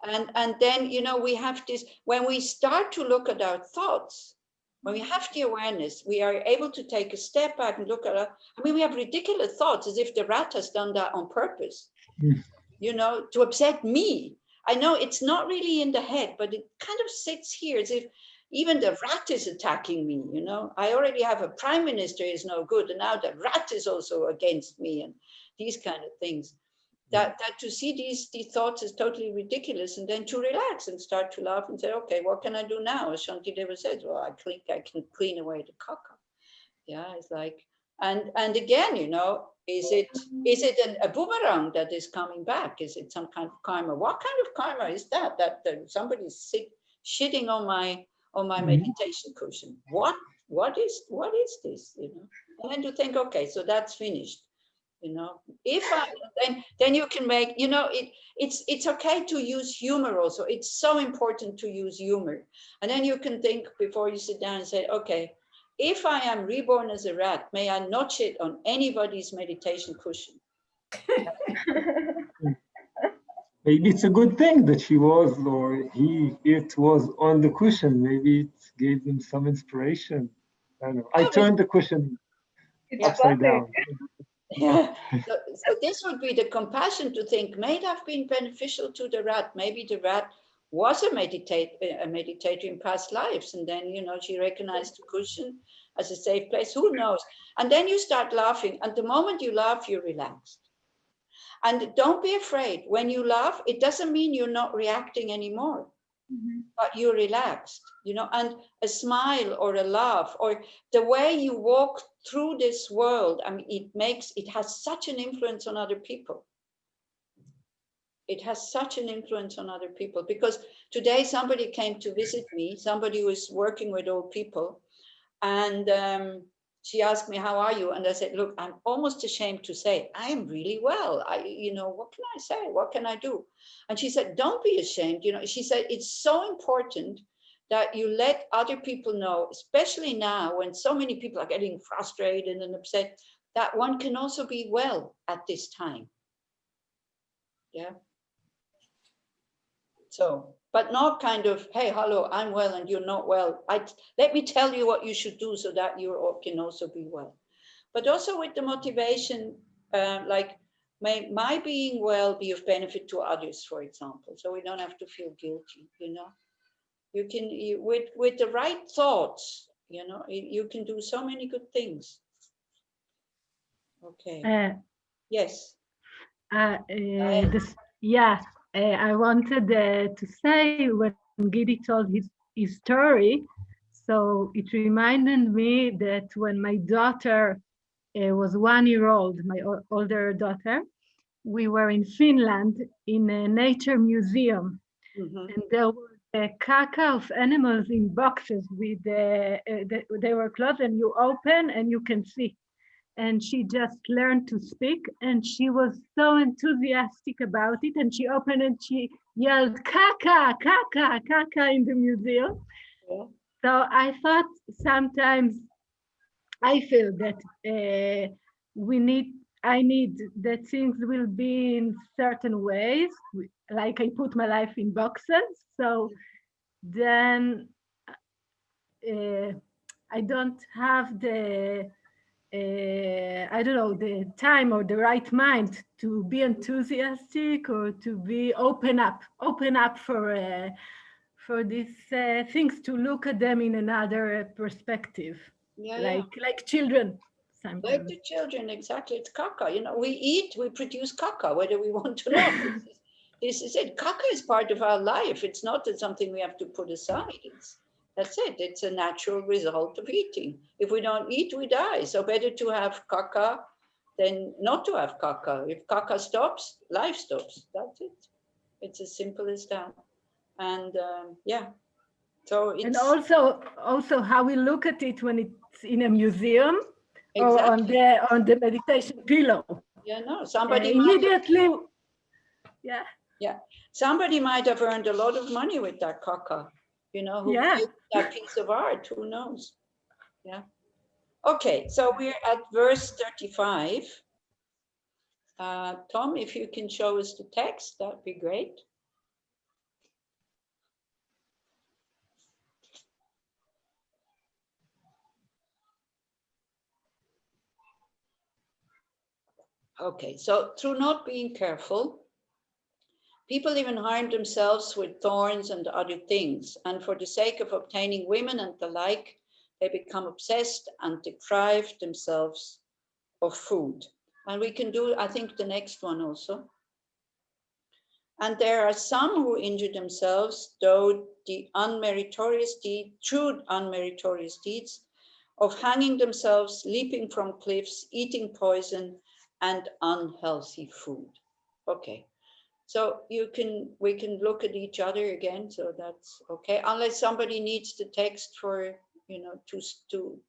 And then, you know, we have this, when we start to look at our thoughts, when we have the awareness, we are able to take a step back and look at we have ridiculous thoughts, as if the rat has done that on purpose, you know, to upset me. I know it's not really in the head, but it kind of sits here as if even the rat is attacking me, you know. I already have a prime minister is no good, and now the rat is also against me, and these kind of things. that to see these thoughts is totally ridiculous, and then to relax and start to laugh and say, okay, what can I do now? As Shantideva says, well, I think I can clean away the caca. Yeah, it's like, and again, you know, is it a boomerang that is coming back? Is it some kind of karma? What kind of karma is that? That somebody's shitting on my meditation cushion. What is this? You know, and then to think, okay, so that's finished. You know, if I then you can make, you know, it's okay to use humor also. It's so important to use humor, and then you can think before you sit down and say, okay, if I am reborn as a rat, may I not shit on anybody's meditation cushion. Maybe it's a good thing that she was, or it was on the cushion. Maybe it gave them some inspiration. I don't know. I turned the cushion upside down. Yeah. So this would be the compassion to think, may it have been beneficial to the rat. Maybe the rat was a meditator in past lives, and then, you know, she recognized the cushion as a safe place. Who knows? And then you start laughing, and the moment you laugh, you're relaxed. And don't be afraid. When you laugh, it doesn't mean you're not reacting anymore. But you're relaxed, you know, and a smile or a laugh or the way you walk through this world, I mean, it has such an influence on other people. It has such an influence on other people, because today somebody came to visit me, somebody who is working with old people, and she asked me, how are you? And I said, look, I'm almost ashamed to say, I am really well. You know, what can I say? What can I do? And she said, don't be ashamed. You know, she said, it's so important that you let other people know, especially now when so many people are getting frustrated and upset, that one can also be well at this time. Yeah. So, but not kind of, hey, hello, I'm well and you're not well. Let me tell you what you should do so that you can also be well. But also with the motivation, like my being well be of benefit to others, for example. So we don't have to feel guilty, you know. You can, with the right thoughts, you know, you can do so many good things. Okay. Yes. I wanted to say when Gidi told his story, so it reminded me that when my daughter was 1 year old, my older daughter, we were in Finland in a nature museum, and there was a caca of animals in boxes with they were closed, and you open and you can see. And she just learned to speak, and she was so enthusiastic about it, and she opened and she yelled caca, caca, caca in the museum. Yeah. So I thought sometimes I feel that I need that things will be in certain ways, like I put my life in boxes, so then I don't have the I don't know, the time or the right mind to be enthusiastic or to be open up for these things, to look at them in another perspective. Yeah, like children sometimes. Like the children, exactly. It's caca. You know, we produce caca, whether we want to or not. This is it. Caca is part of our life. It's not something we have to put aside. That's it. It's a natural result of eating. If we don't eat, we die. So better to have caca than not to have caca. If caca stops, life stops. That's it. It's as simple as that. And yeah. So it's, and also how we look at it when it's in a museum, exactly. or on the meditation pillow. Yeah, no. Somebody immediately. Yeah. Somebody might have earned a lot of money with that caca. You know, who created that piece of art, who knows? Yeah. Okay, so we're at verse 35. Tom, if you can show us the text, that'd be great. Okay, so through not being careful, people even harm themselves with thorns and other things. And for the sake of obtaining women and the like, they become obsessed and deprive themselves of food. And we can do, I think, the next one also. And there are some who injure themselves, though the unmeritorious deed, true unmeritorious deeds of hanging themselves, leaping from cliffs, eating poison, and unhealthy food. Okay, so we can look at each other again, so that's okay. Unless somebody needs the text for, to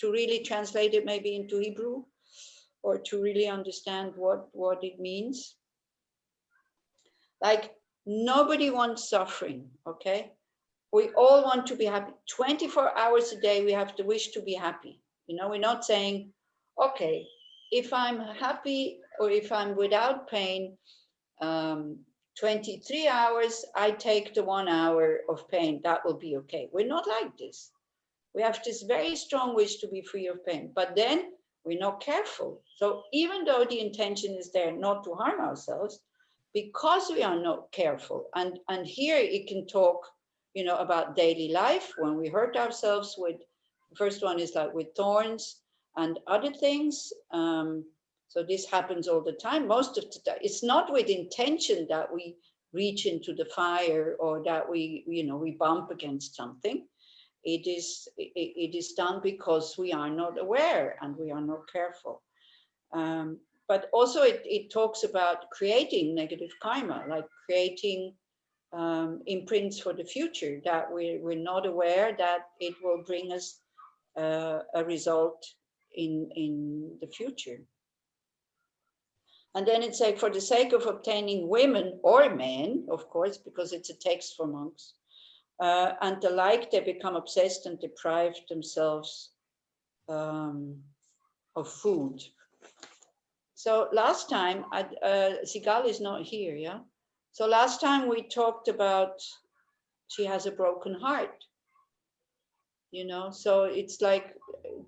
really translate it maybe into Hebrew, or to really understand what it means. Like, nobody wants suffering, okay? We all want to be happy. 24 hours a day, we have the wish to be happy. We're not saying, okay, if I'm happy or if I'm without pain, 23 hours, I take the 1 hour of pain, that will be okay. We're not like this. We have this very strong wish to be free of pain, but then we're not careful. So even though the intention is there not to harm ourselves, because we are not careful, and here it can talk, about daily life when we hurt ourselves with, the first one is like with thorns and other things. So this happens all the time. Most of the time, it's not with intention that we reach into the fire or that we bump against something. It is done because we are not aware and we are not careful. But also it talks about creating negative karma, like creating imprints for the future that we're not aware that it will bring us a result in the future. And then it's like, for the sake of obtaining women or men, of course, because it's a text for monks, and the like, they become obsessed and deprive themselves of food. So last time, Sigal is not here, yeah? So last time we talked about she has a broken heart, so it's like,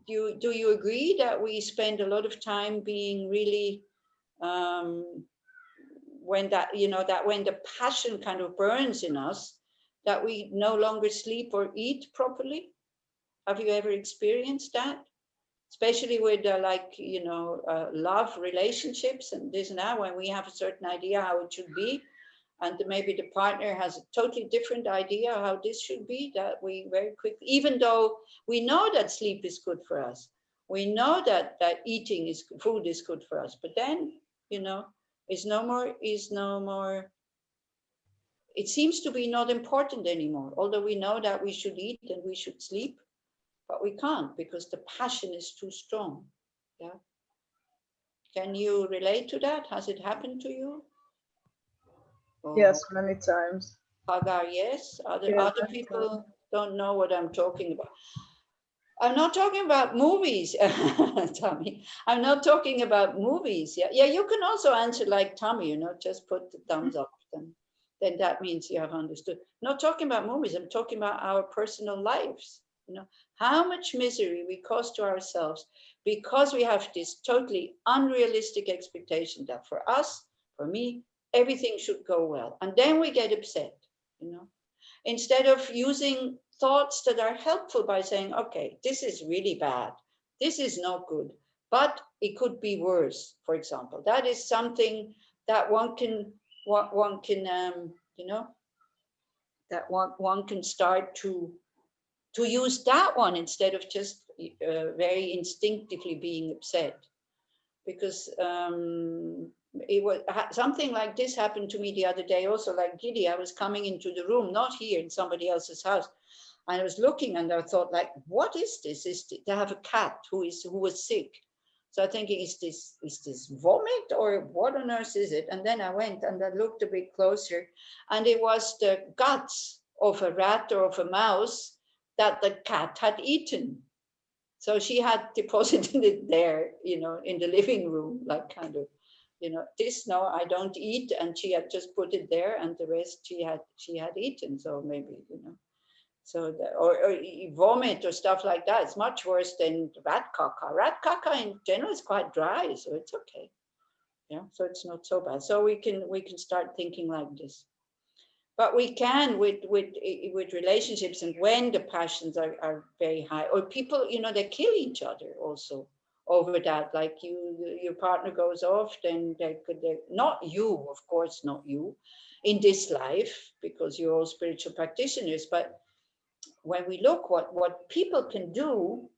do you agree that we spend a lot of time being really, when when the passion kind of burns in us, that we no longer sleep or eat properly? Have you ever experienced that? Especially with love relationships and this and that, when we have a certain idea how it should be, and maybe the partner has a totally different idea how this should be, that we very quickly, even though we know that sleep is good for us, we know that eating food is good for us, but then is no more, it seems to be not important anymore, although we know that we should eat and we should sleep, but we can't because the passion is too strong. Yeah. Can you relate to that? Has it happened to you? Yes, many times. Hagar, yes. Other people times. don't know what I'm talking about. I'm not talking about movies, Tommy. I'm not talking about movies. Yeah, you can also answer like Tommy, just put the thumbs up. Then that means you have understood. Not talking about movies, I'm talking about our personal lives. How much misery we cause to ourselves because we have this totally unrealistic expectation that for us, for me, everything should go well. And then we get upset, instead of using thoughts that are helpful by saying, okay, this is really bad. This is not good, but it could be worse, for example. That is something that one can that one can start to use that one instead of just very instinctively being upset. Because it was something like this happened to me the other day also, like Giddy. I was coming into the room, not here, in somebody else's house, and I was looking and I thought, like, what is this? They have a cat who was sick. So I'm thinking, is this vomit or what on earth is it? And then I went and I looked a bit closer, and it was the guts of a rat or of a mouse that the cat had eaten. So she had deposited it there, in the living room, like kind of, this, no, I don't eat. And she had just put it there, and the rest she had eaten. So maybe, so or vomit or stuff like that. It's much worse than rat caca. Rat caca in general is quite dry, so it's okay. Yeah, so it's not so bad. So we can start thinking like this. But we can with relationships, and when the passions are very high, or people, they kill each other also over that. Like your partner goes off, then not you, of course, not you in this life, because you're all spiritual practitioners. But when we look what people can do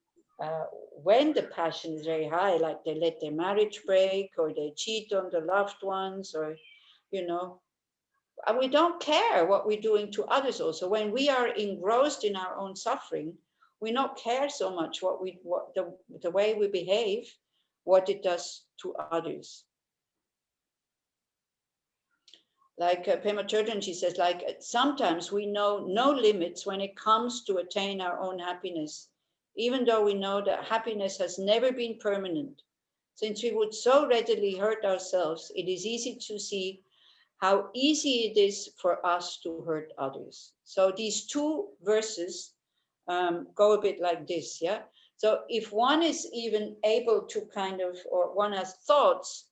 when the passion is very high, like they let their marriage break, or they cheat on the loved ones, or, you know, and we don't care what we're doing to others. Also, when we are engrossed in our own suffering, we not care so much what the way we behave, what it does to others. Like Pema Chodron, she says, like sometimes we know no limits when it comes to attain our own happiness, even though we know that happiness has never been permanent. Since we would so readily hurt ourselves, it is easy to see how easy it is for us to hurt others. So these two verses go a bit like this, yeah? So if one is even able to kind of, or one has thoughts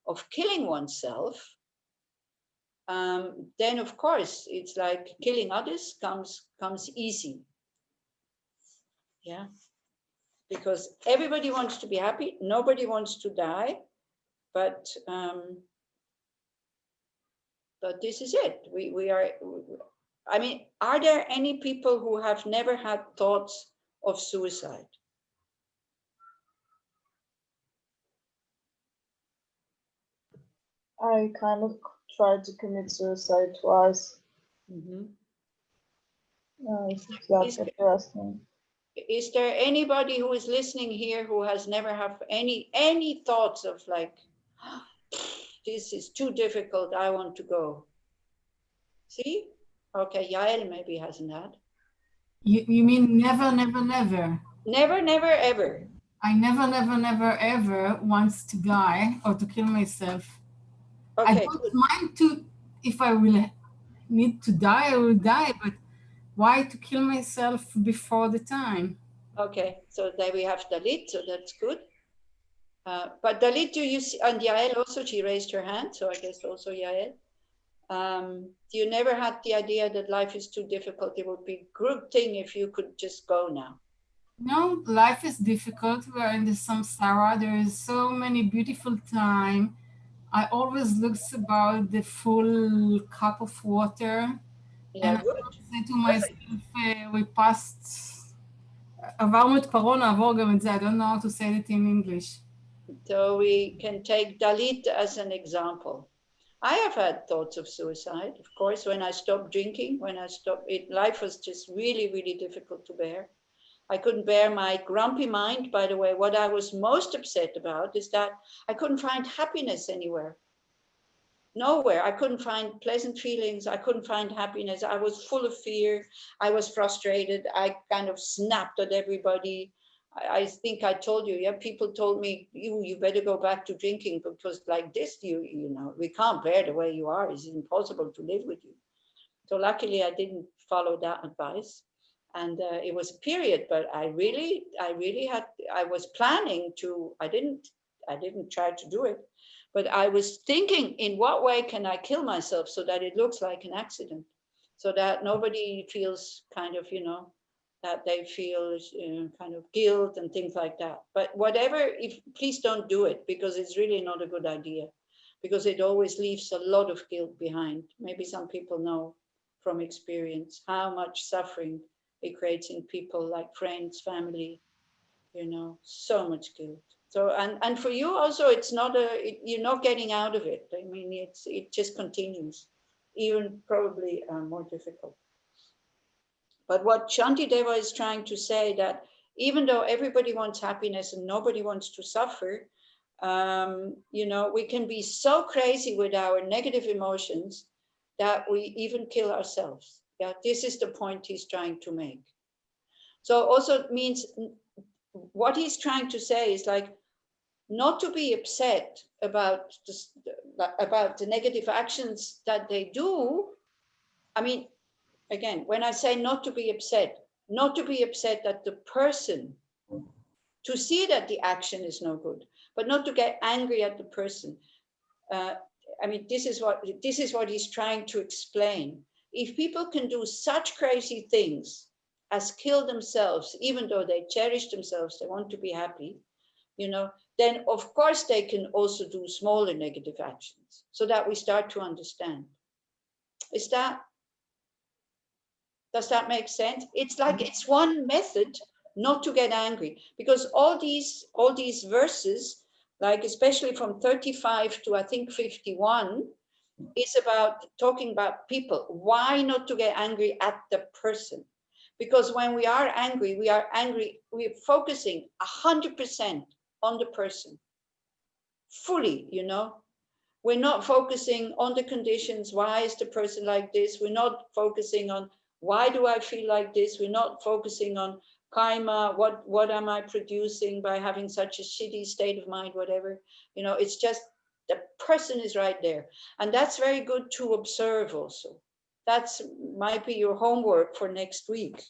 of killing oneself, then of course it's like killing others comes easy, yeah? Because everybody wants to be happy, nobody wants to die, but this is it. We are, I mean, are there any people who have never had thoughts of suicide? I kind of tried to commit suicide twice. Mm-hmm. If that's what you're asking. Is there anybody who is listening here who has never have any thoughts of like, this is too difficult, I want to go? See? Okay, Yael maybe hasn't had. You mean never, never, never? Never, never, ever. I never, never, never, ever wants to die or to kill myself. Okay, I don't mind to, if I will need to die, I will die, but why to kill myself before the time? okay. So there we have Dalit, so that's good. But Dalit, do you see, and Yael also, she raised her hand, so I guess also Yael. You never had the idea that life is too difficult? It would be a good thing if you could just go now. No, life is difficult. We are in the samsara. There is so many beautiful time. I always look about the full cup of water. Yeah, And good. I say to myself, we passed, עברנו את פרעה, נעבור גם את זה. I don't know how to say it in English. So we can take Dalit as an example. I have had thoughts of suicide, of course, when I stopped drinking, when I stopped it, life was just really, really difficult to bear. I couldn't bear my grumpy mind. By the way, what I was most upset about is that I couldn't find happiness anywhere. Nowhere. I couldn't find pleasant feelings. I couldn't find happiness. I was full of fear. I was frustrated. I kind of snapped at everybody. I think I told you, yeah, people told me, you better go back to drinking because like this, you know, we can't bear the way you are. It's impossible to live with you. So luckily I didn't follow that advice. And it was a period, but I really had, I was planning to, I didn't try to do it, but I was thinking, in what way can I kill myself so that it looks like an accident, so that nobody feels kind of, you know, that they feel kind of guilt and things like that. But whatever, please don't do it, because it's really not a good idea, because it always leaves a lot of guilt behind. Maybe some people know from experience how much suffering it creates in people, like friends, family, you know, so much guilt. So, and for you also, it's not you're not getting out of it. I mean, it just continues, even probably more difficult. But what Shantideva is trying to say, that even though everybody wants happiness and nobody wants to suffer, you know, we can be so crazy with our negative emotions that we even kill ourselves. Yeah, this is the point he's trying to make. So also it means, what he's trying to say is like, not to be upset about the negative actions that they do. I mean, again, when I say not to be upset that the person, to see that the action is no good, but not to get angry at the person. I mean, this is what he's trying to explain. If people can do such crazy things as kill themselves, even though they cherish themselves, they want to be happy, then of course they can also do smaller negative actions so that we start to understand. Does that make sense? It's like it's one method not to get angry, because all these verses, like especially from 35 to I think 51, is about talking about people. Why not to get angry at the person? Because when we are angry, we're focusing 100% on the person, fully, We're not focusing on the conditions. Why is the person like this? We're not focusing on why do I feel like this? We're not focusing on karma. What am I producing by having such a shitty state of mind, whatever. It's just the person is right there. And that's very good to observe also. That's might be your homework for next week.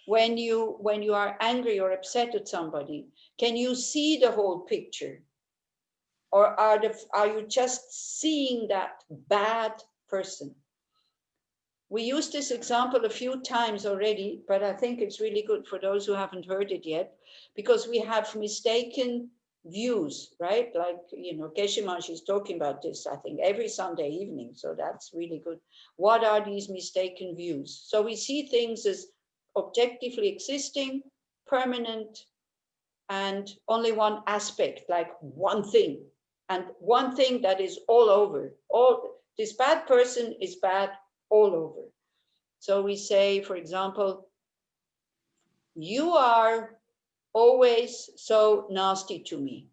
When you are angry or upset at somebody, can you see the whole picture? Or are you just seeing that bad person? We used this example a few times already, but I think it's really good for those who haven't heard it yet, because we have mistaken views, right? Like, Geshe Maharaj is talking about this, I think, every Sunday evening. So that's really good. What are these mistaken views? So we see things as objectively existing, permanent, and only one aspect, like one thing. And one thing that is all over. This bad person is bad all over. So we say, for example, you are always so nasty to me.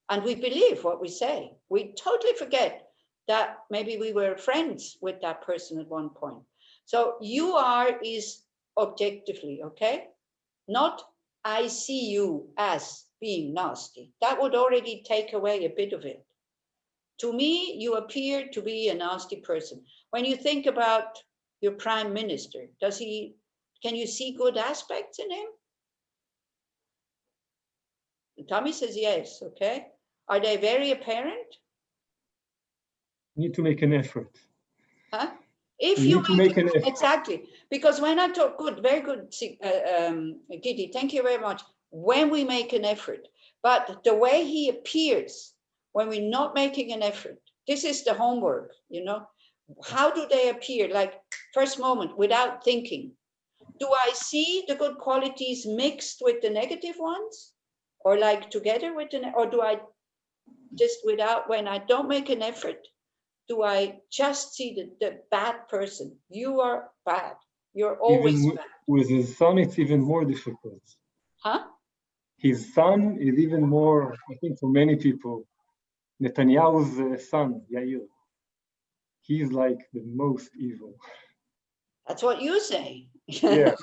And we believe what we say. We totally forget that maybe we were friends with that person at one point. So you are is objectively, okay? Not I see you as being nasty. That would already take away a bit of it. To me, you appear to be a nasty person. When you think about your prime minister, can you see good aspects in him? Tommy says yes, okay. Are they very apparent? Need to make an effort. Huh? If you you need to make an effort. Exactly. Because when I talk, good, very good, Giddy, thank you very much. When we make an effort, but the way he appears, when we're not making an effort, this is the homework, How do they appear? Like first moment, without thinking. Do I see the good qualities mixed with the negative ones? Or like together with or do I just when I don't make an effort, do I just see the bad person? You are bad. You're always even bad. With his son, it's even more difficult. Huh? His son is even more, I think, for many people. Netanyahu's son, Yair, he's like the most evil. That's what you say. Yeah,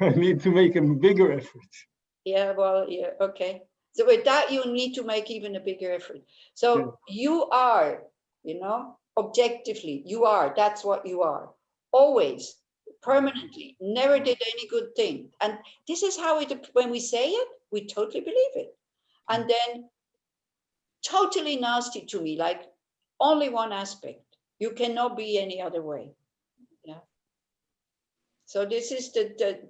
I need to make a bigger effort. Yeah, well, yeah, okay. So with that, you need to make even a bigger effort. So yeah. You are, objectively, you are, that's what you are. Always, permanently, never did any good thing. And this is how when we say it, we totally believe it. And then totally nasty to me, like only one aspect. You cannot be any other way. Yeah. So this is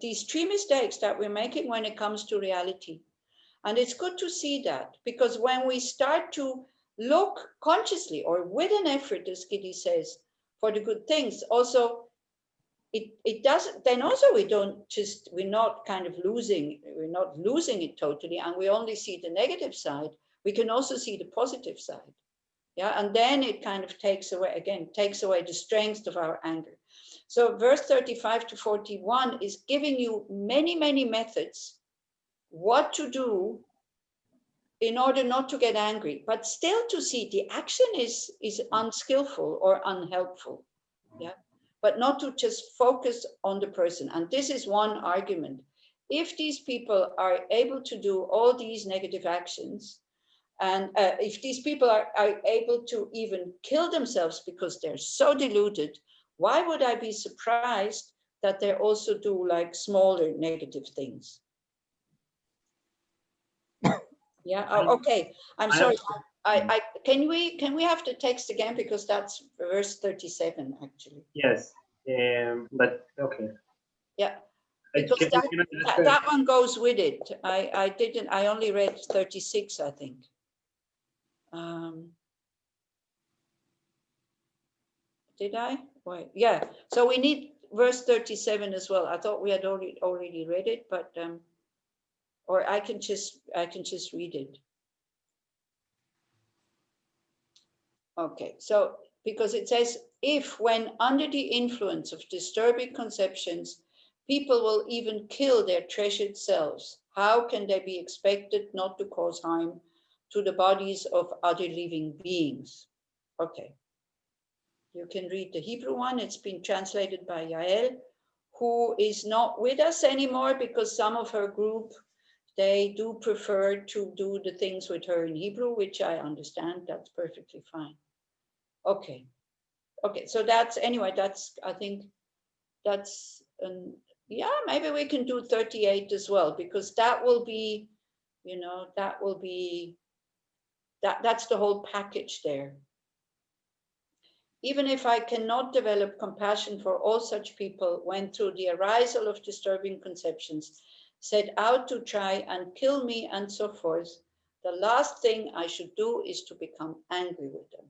these three mistakes that we're making when it comes to reality. And it's good to see that, because when we start to look consciously or with an effort, as Giddy says, for the good things, also it doesn't, then also we're not losing it totally, and we only see the negative side. We can also see the positive side. Yeah, and then it kind of takes away the strength of our anger. So verse 35 to 41 is giving you many, many methods what to do in order not to get angry, but still to see the action is unskillful or unhelpful. Yeah, but not to just focus on the person. And this is one argument. If these people are able to do all these negative actions, and if these people are able to even kill themselves because they're so deluded, why would I be surprised that they also do like smaller negative things? Yeah. Oh, okay. I'm sorry. Can we have the text again, because that's verse 37 actually. Yes. But okay. Yeah. Because that one goes with it. I only read 36, I think. Did I? Wait, yeah. So we need verse 37 as well. I thought we had already read it, but or I can just read it. Okay, so because it says, if when under the influence of disturbing conceptions, people will even kill their treasured selves, how can they be expected not to cause harm to the bodies of other living beings? Okay. You can read the Hebrew one. It's been translated by Yael, who is not with us anymore because some of her group, they do prefer to do the things with her in Hebrew, which I understand. That's perfectly fine. Okay. Okay. So that's, anyway, that's, I think that's, yeah, maybe we can do 38 as well, because that will be, you know, that will be, that's the whole package there. Even if I cannot develop compassion for all such people when through the arisal of disturbing conceptions set out to try and kill me and so forth, the last thing I should do is to become angry with them.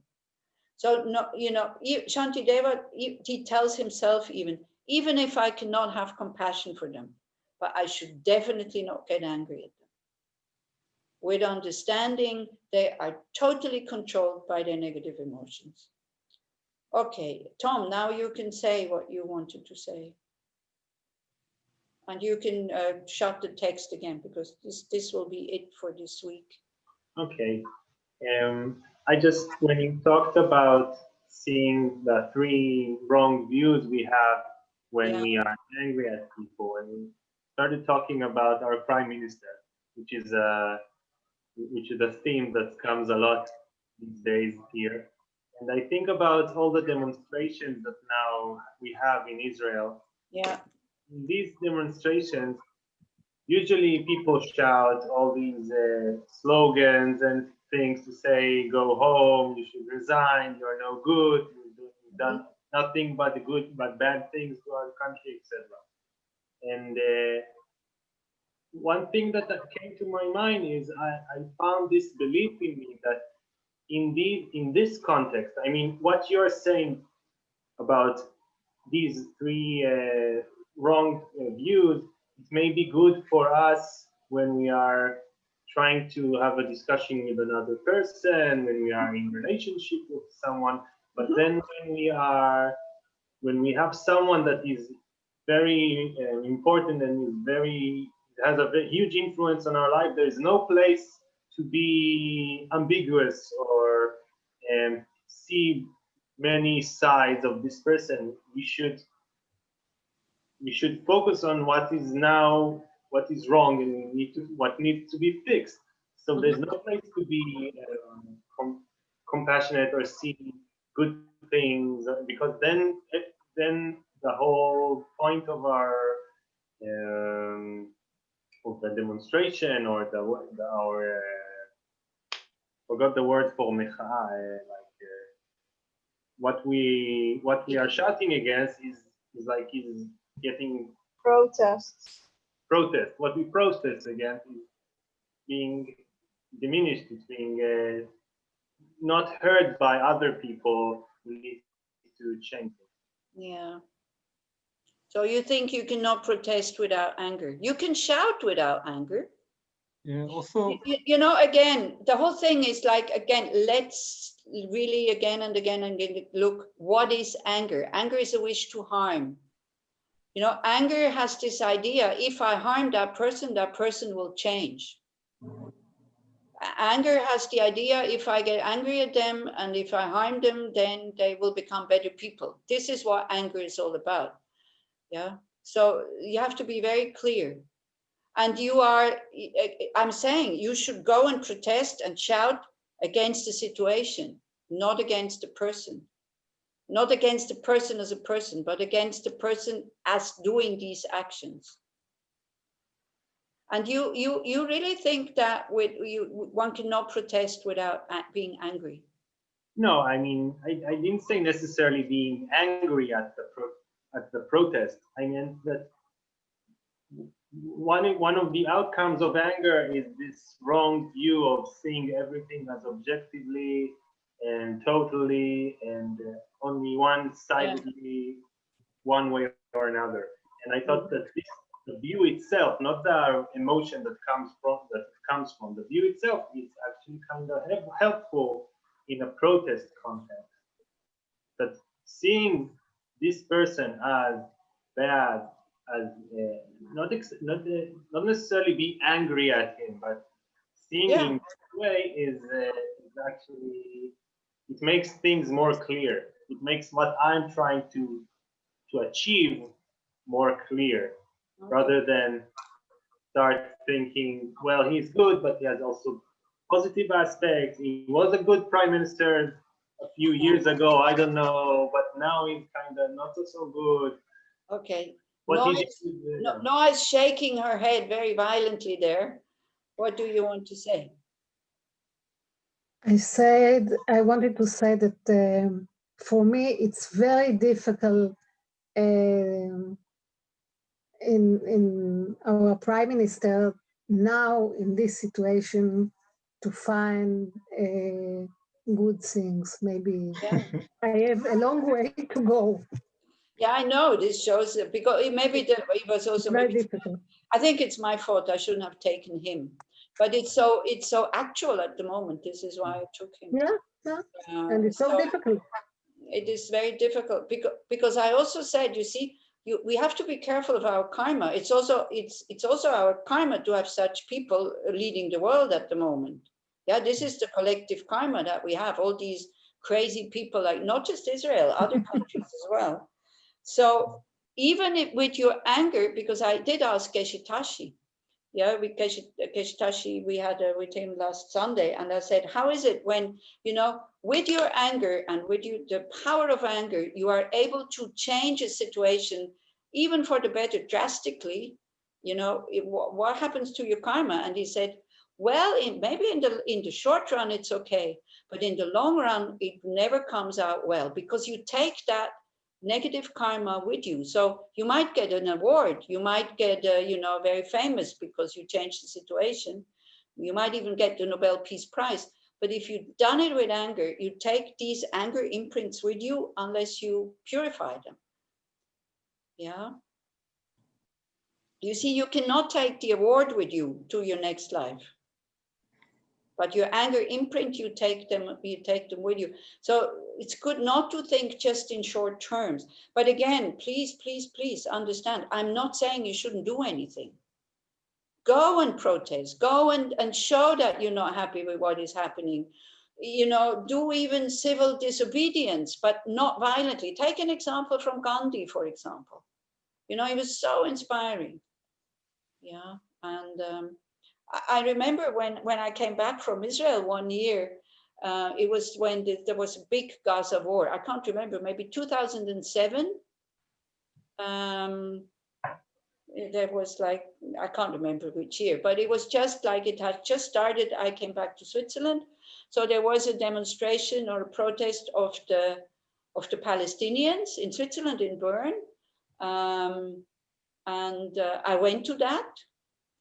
So, no, you know, Shantideva, he tells himself even if I cannot have compassion for them, but I should definitely not get angry at them. With understanding, they are totally controlled by their negative emotions. Okay, Tom, now you can say what you wanted to say. And you can shut the text again, because this will be it for this week. Okay. I just, when you talked about seeing the 3 wrong views we have when we are angry at people, and we started talking about our prime minister, which is a theme that comes a lot these days here. And I think about all the demonstrations that now we have in Israel. Yeah. In these demonstrations, usually people shout all these slogans and things to say, go home, you should resign, you're no good, you've done nothing but bad things to our country, etc. And one thing that came to my mind is I found this belief in me that indeed, in this context, I mean, what you're saying about these 3 wrong views, it may be good for us when we are trying to have a discussion with another person, when we are in relationship with someone, but then when we have someone that is very important and has a very huge influence on our life, there is no place to be ambiguous or see many sides of this person. We should focus on what is wrong, and what needs to be fixed. So there's no place to be compassionate or see good things, because then the whole point of our of the demonstration or our forgot the word for mecha'a, what we are shouting against is getting Protest. What we protest against is being diminished. It's being not heard by other people who need to change it. Yeah. So you think you cannot protest without anger? You can shout without anger. Yeah, also, you know, again, the whole thing is like, again, let's really again and again look, what is anger? Anger is a wish to harm. You know, anger has this idea, if I harm that person will change. Anger has the idea, if I get angry at them and if I harm them, then they will become better people. This is what anger is all about. Yeah. So you have to be very clear. And I'm saying you should go and protest and shout against the situation, not against the person. Not against the person as a person, but against the person as doing these actions. And you really think that one cannot protest without being angry? No, I mean, I didn't say necessarily being angry at the protest. I meant that one of the outcomes of anger is this wrong view of seeing everything as objectively and totally and only one-sidedly, one way or another. And I thought that the view itself, not the emotion that comes from the view itself, is actually kind of helpful in a protest context. That seeing this person as bad, as not necessarily be angry at him, but seeing him this way is actually, it makes things more clear. It makes what I'm trying to achieve more clear, rather than start thinking, well, he's good, but he has also positive aspects. He was a good prime minister a few years ago, I don't know, but now he's kind of not so good. Okay. What Noah is shaking her head very violently there. What do you want to say? I wanted to say that for me, it's very difficult in our prime minister now in this situation to find good things. Maybe I have a long way to go. Yeah, I know this shows because maybe it was also very difficult. I think it's my fault. I shouldn't have taken him, but it's so actual at the moment. This is why I took him. Yeah, and it's so difficult. It is very difficult because I also said, you see, we have to be careful of our karma. It's also our karma to have such people leading the world at the moment. Yeah, this is the collective karma that we have. All these crazy people, like not just Israel, other countries as well. So even with your anger, because I did ask Geshe-Tashi, yeah, with Geshe-Tashi, we had with him last Sunday, and I said, how is it when, with your anger and with the power of anger, you are able to change a situation, even for the better, drastically, what happens to your karma? And he said, well, maybe in the short run, it's okay, but in the long run, it never comes out well, because you take that negative karma with you. So you might get an award, you might get very famous because you changed the situation, you might even get the Nobel Peace Prize. But if you've done it with anger, you take these anger imprints with you unless you purify them. Yeah, you see, you cannot take the award with you to your next life, but your anger imprint, you take them with you. So it's good not to think just in short terms. But again, please understand, I'm not saying you shouldn't do anything. Go and protest, go and show that you're not happy with what is happening. Do even civil disobedience, but not violently. Take an example from Gandhi, for example. He was so inspiring. Yeah, and I remember when I came back from Israel one year, it was when there was a big Gaza war. I can't remember, maybe 2007. There was like, I can't remember which year, but it was just like it had just started. I came back to Switzerland. So there was a demonstration or a protest of the Palestinians in Switzerland, in Bern. And I went to that.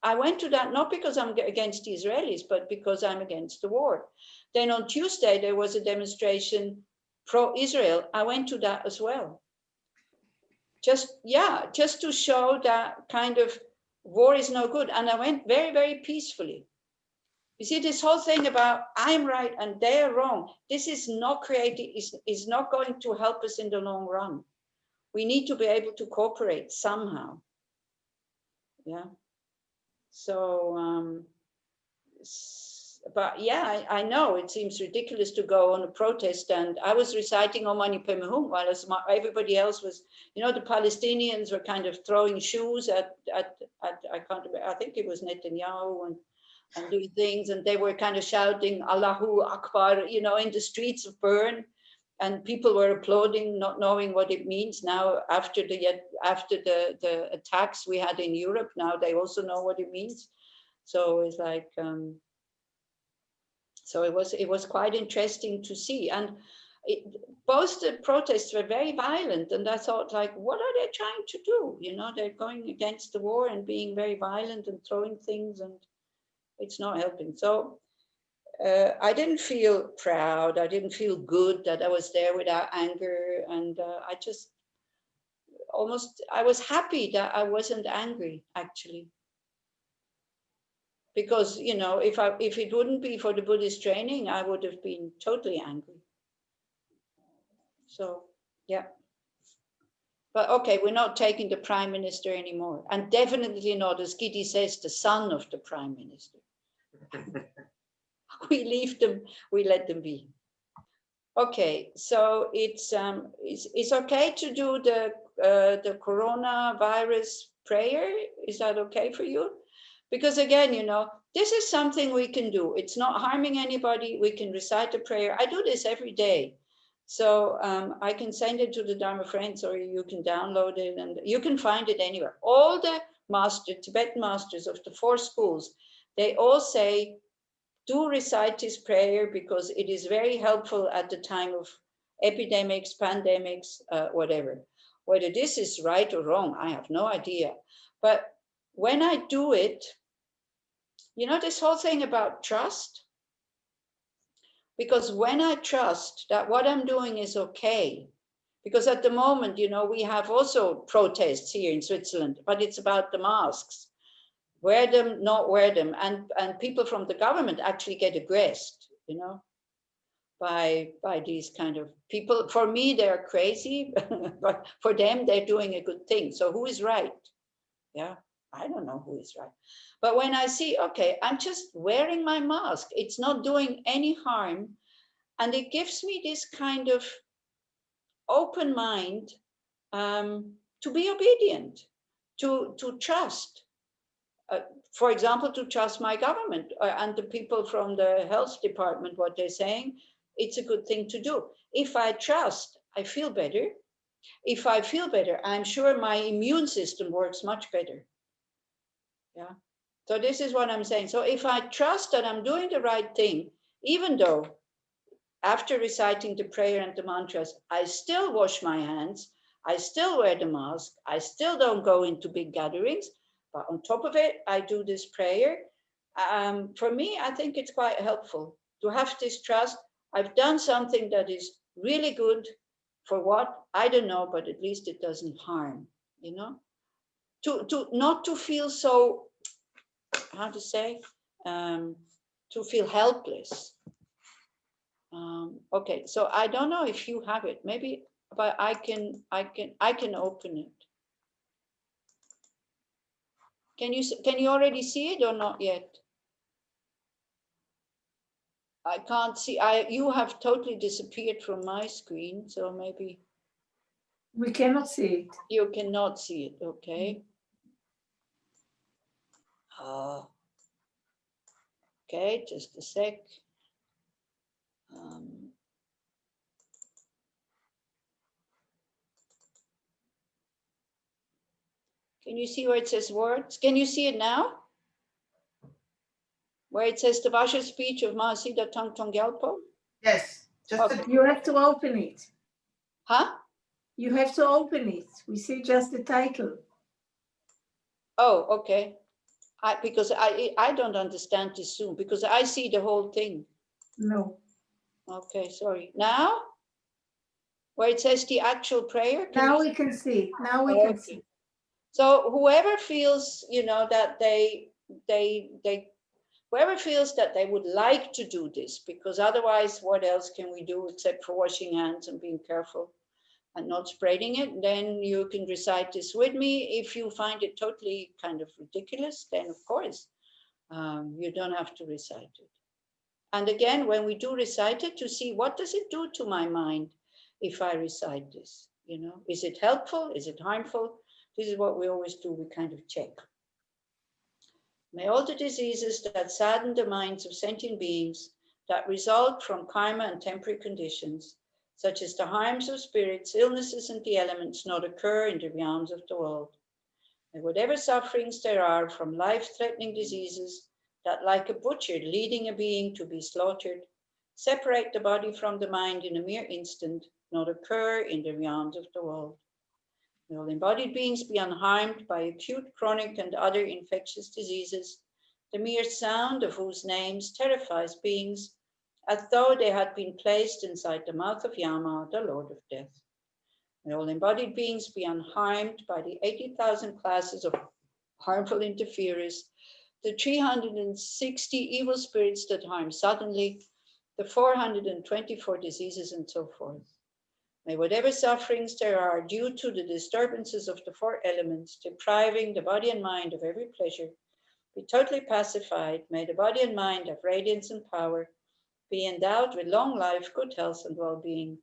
I went to that not because I'm against the Israelis, but because I'm against the war. Then on Tuesday, there was a demonstration pro-Israel. I went to that as well. Just to show that kind of war is no good. And I went very, very peacefully. You see, this whole thing about I'm right and they're wrong, this is not is not going to help us in the long run. We need to be able to cooperate somehow. Yeah. So, but yeah, I know it seems ridiculous to go on a protest, and I was reciting Om Mani Padme Hum while everybody else was, the Palestinians were kind of throwing shoes at I can't remember, I think it was Netanyahu and doing things, and they were kind of shouting Allahu Akbar, in the streets of Bern. And people were applauding, not knowing what it means. Now, after the attacks we had in Europe, now they also know what it means. So it's like, so it was quite interesting to see. And both the protests were very violent, and I thought, like, what are they trying to do? You know, they're going against the war and being very violent and throwing things, and it's not helping. So I didn't feel proud. I didn't feel good that I was there without anger, and I just I was happy that I wasn't angry, actually. Because, you know, if it wouldn't be for the Buddhist training, I would have been totally angry. So, yeah. But okay, we're not taking the prime minister anymore. And definitely not, as Gidi says, the son of the prime minister. We leave them, we let them be. Okay, so it's okay to do the coronavirus prayer. Is that okay for you? Because again, you know, this is something we can do. It's not harming anybody. We can recite the prayer. I do this every day. So I can send it to the Dharma friends, or you can download it, and you can find it anywhere. All the Tibetan masters of the 4 schools, they all say, do recite this prayer because it is very helpful at the time of epidemics, pandemics, whatever. Whether this is right or wrong, I have no idea. But when I do it, you know, this whole thing about trust, because when I trust that what I'm doing is okay, because at the moment, you know, we have also protests here in Switzerland, but it's about the masks. Wear them, not wear them. And people from the government actually get aggressed, you know, by these kind of people. For me, they're crazy, but for them, they're doing a good thing. So who is right? Yeah, I don't know who is right. But when I see, okay, I'm just wearing my mask, it's not doing any harm. And it gives me this kind of open mind to be obedient, to trust. For example, to trust my government and the people from the health department, what they're saying, it's a good thing to do. If I trust, I feel better. If I feel better, I'm sure my immune system works much better. Yeah. So this is what I'm saying. So if I trust that I'm doing the right thing, even though after reciting the prayer and the mantras, I still wash my hands, I still wear the mask, I still don't go into big gatherings, but on top of it, I do this prayer. For me, I think it's quite helpful to have this trust. I've done something that is really good. For what? I don't know, but at least it doesn't harm, you know? To not to feel so, how to say, to feel helpless. Okay, so I don't know if you have it, maybe, but I can open it. Can you already see it or not yet? I can't see. You have totally disappeared from my screen, so maybe We cannot see it. You cannot see it. Okay. Okay, just a sec. Can you see where it says words? Can you see it now? Where it says the Vasha speech of Mahasiddha Tongtong Gyalpo? Yes. Okay. You have to open it. Huh? You have to open it. We see just the title. Oh, okay. Because I don't understand this Zoom, because I see the whole thing. No. Okay, sorry. Now? Where it says the actual prayer? Now we can see. Now we can see. So whoever feels, you know, that whoever feels that they would like to do this, because otherwise what else can we do except for washing hands and being careful and not spreading it, then you can recite this with me. If you find it totally kind of ridiculous, then of course, you don't have to recite it. And again, when we do recite it, to see what does it do to my mind if I recite this, you know, is it helpful? Is it harmful? This is what we always do, we kind of check. May all the diseases that sadden the minds of sentient beings, that result from karma and temporary conditions, such as the harms of spirits, illnesses, and the elements, not occur in the realms of the world. May whatever sufferings there are from life-threatening diseases that, like a butcher leading a being to be slaughtered, separate the body from the mind in a mere instant, not occur in the realms of the world. May all embodied beings be unharmed by acute, chronic, and other infectious diseases, the mere sound of whose names terrifies beings as though they had been placed inside the mouth of Yama, the Lord of Death. May all embodied beings be unharmed by the 80,000 classes of harmful interferers, the 360 evil spirits that harm suddenly, the 424 diseases, and so forth. May whatever sufferings there are due to the disturbances of the four elements, depriving the body and mind of every pleasure, be totally pacified. May the body and mind have radiance and power, be endowed with long life, good health, and well-being.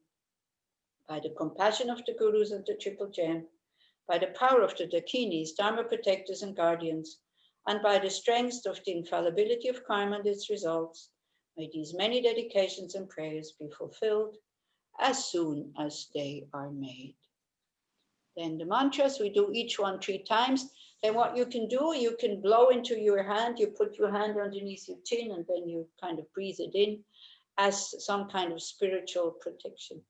By the compassion of the Gurus and the Triple Gem, by the power of the Dakinis, Dharma protectors and guardians, and by the strength of the infallibility of karma and its results, may these many dedications and prayers be fulfilled as soon as they are made. Then the mantras, we do each one 3 times. Then what you can do, you can blow into your hand, you put your hand underneath your chin, and then you kind of breathe it in as some kind of spiritual protection.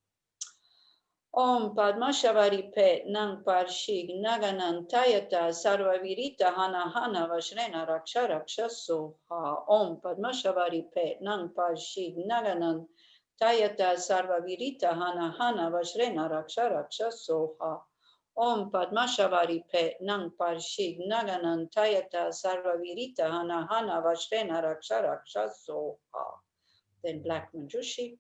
Om Padma Shavari Pe Nang Parshig Naganan Tayata Sarvavirita Hana Hana Vashrena Raksha Raksha Soha. Om Padma Shavari Pe Nang Parshig Naganan Tayata Sarvavirita Hana Hana Vashrena Raksha Raksha Soha. Om Padma Shavari Pe Nang Parshig Naganan Tayata Sarvavirita Hana Hana Vashrena Raksha Raksha Soha. Then Black Manjushri.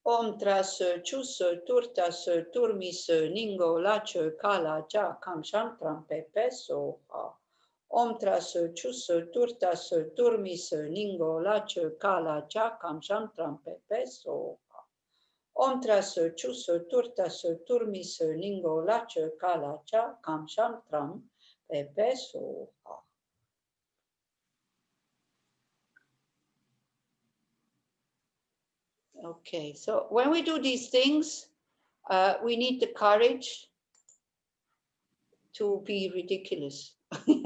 Om Trasö Chusö Turtasö Turmisö Ningo Lachö Kala Ja Kamsham Trampepe Soha. Om Trasö Chusö Turtasö Turmisö Ningo Lachö Kala Ja Kamsham Trampepe Soha. Om Trasö Chusö Turtasö Turmisö Ningo Lachö Kala Ja Kamsham Trampepe Soha. Okay, so when we do these things, we need the courage to be ridiculous. You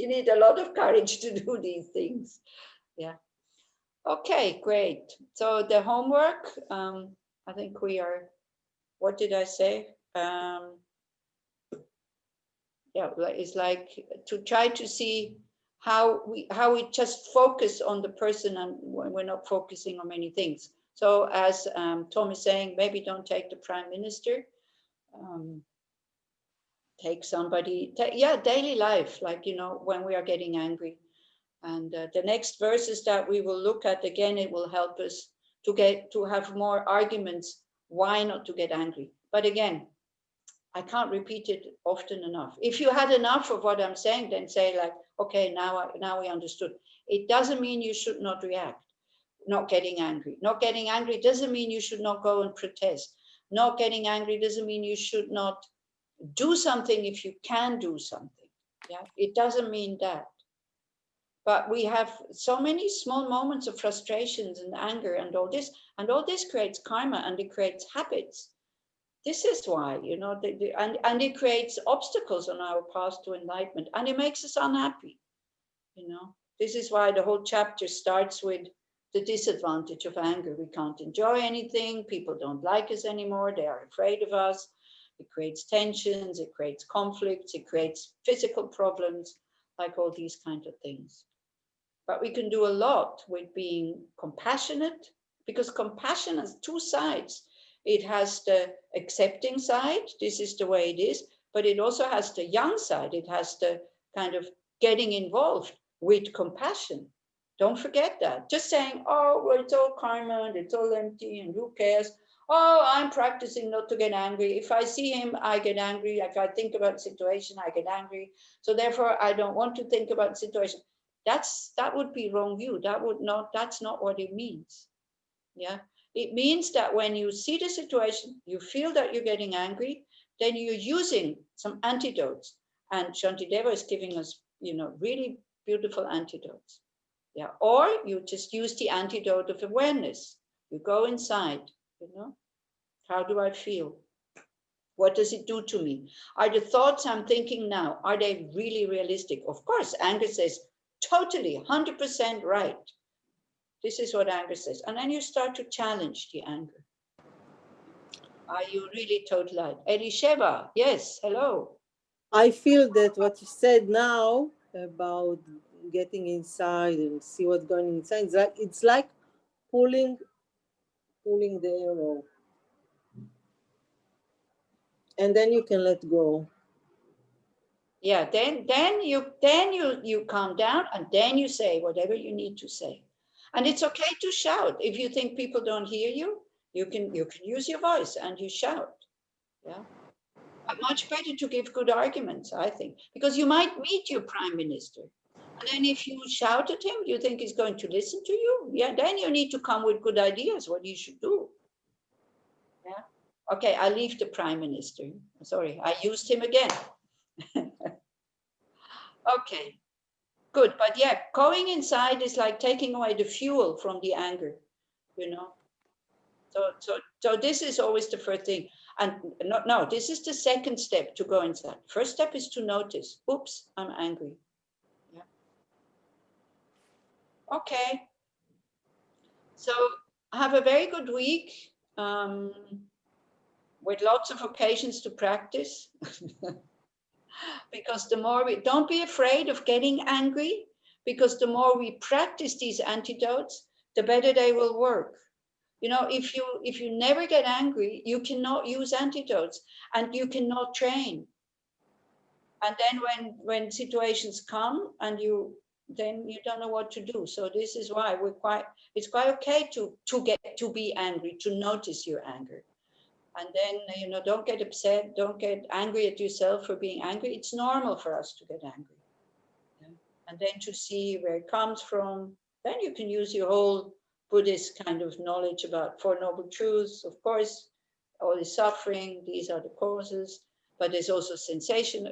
need a lot of courage to do these things. Yeah. Okay, great. So the homework, I think we are, what did I say? Yeah, it's like to try to see how we just focus on the person and when we're not focusing on many things. So as Tom is saying, maybe don't take the prime minister. Take somebody, daily life, like, you know, when we are getting angry. And the next verses that we will look at, again, it will help us to have more arguments why not to get angry. But again, I can't repeat it often enough. If you had enough of what I'm saying, then say like, okay, now we understood. It doesn't mean you should not react. Not getting angry. Not getting angry doesn't mean you should not go and protest. Not getting angry doesn't mean you should not do something if you can do something. Yeah, it doesn't mean that. But we have so many small moments of frustrations and anger and all this creates karma and it creates habits. This is why, you know, and it creates obstacles on our path to enlightenment, and it makes us unhappy. You know, this is why the whole chapter starts with the disadvantage of anger. We can't enjoy anything. People don't like us anymore. They are afraid of us. It creates tensions. It creates conflicts. It creates physical problems, like all these kinds of things. But we can do a lot with being compassionate, because compassion has 2 sides. It has the accepting side, this is the way it is, but it also has the yang side. It has the kind of getting involved with compassion. Don't forget that. Just saying, oh, well, it's all karma and it's all empty and who cares? Oh, I'm practicing not to get angry. If I see him, I get angry. If I think about the situation, I get angry. So therefore, I don't want to think about the situation. That would be wrong view. That's not what it means. Yeah. It means that when you see the situation, you feel that you're getting angry, then you're using some antidotes. And Shantideva is giving us, you know, really beautiful antidotes. Yeah. Or you just use the antidote of awareness. You go inside, you know, how do I feel? What does it do to me? Are the thoughts I'm thinking now, are they really realistic? Of course, anger says totally 100% right. This is what anger says. And then you start to challenge the anger. Are you really total? Elisheva, yes, hello. I feel that what you said now about getting inside and see what's going inside, it's like pulling the arrow. And then you can let go. Yeah, then you calm down, and then you say whatever you need to say. And it's okay to shout. If you think people don't hear you, you can use your voice and you shout. Yeah. But much better to give good arguments, I think, because you might meet your prime minister. And then if you shout at him, you think he's going to listen to you? Yeah, then you need to come with good ideas what you should do. Yeah. Okay, I leave the prime minister. Sorry, I used him again. Okay, good. But yeah, going inside is like taking away the fuel from the anger, you know. So this is always the first thing. And no, this is the second step to go inside. First step is to notice, oops, I'm angry. Yeah. Okay. So have a very good week with lots of occasions to practice. Because the more don't be afraid of getting angry, because the more we practice these antidotes, the better they will work. You know, if you never get angry, you cannot use antidotes and you cannot train. And then when situations come and then you don't know what to do. So this is why it's quite okay to be angry, to notice your anger. And then, don't get upset, don't get angry at yourself for being angry. It's normal for us to get angry. Yeah? And then to see where it comes from, then you can use your whole Buddhist kind of knowledge about Four Noble Truths. Of course, all is suffering, these are the causes, but there's also cessation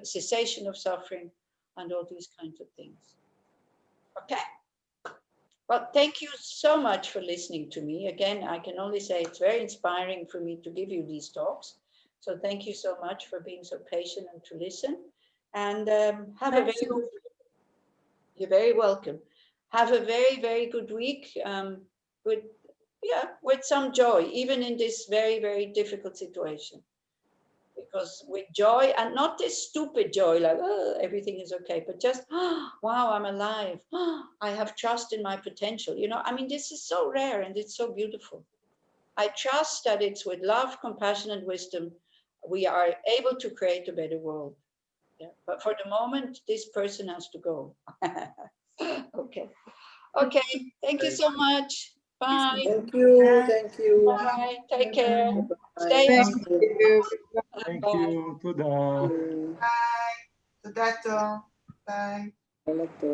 of suffering, and all these kinds of things. Okay. Well, thank you so much for listening to me. Again, I can only say it's very inspiring for me to give you these talks. So thank you so much for being so patient and to listen. And you're very welcome. Have a very, very good week with some joy, even in this very, very difficult situation. Because with joy, and not this stupid joy, like, oh, everything is okay, but just, oh, wow, I'm alive. Oh, I have trust in my potential. I mean, this is so rare and it's so beautiful. I trust that it's with love, compassion, and wisdom, we are able to create a better world. Yeah. But for the moment, this person has to go. Okay. Okay. Thank you so much. Bye. Thank you. Thank you. Bye. Take care. Bye. Stay Thank healthy. you. Thank Bye. you. Tuda. Bye. Sudato. Bye. Bye.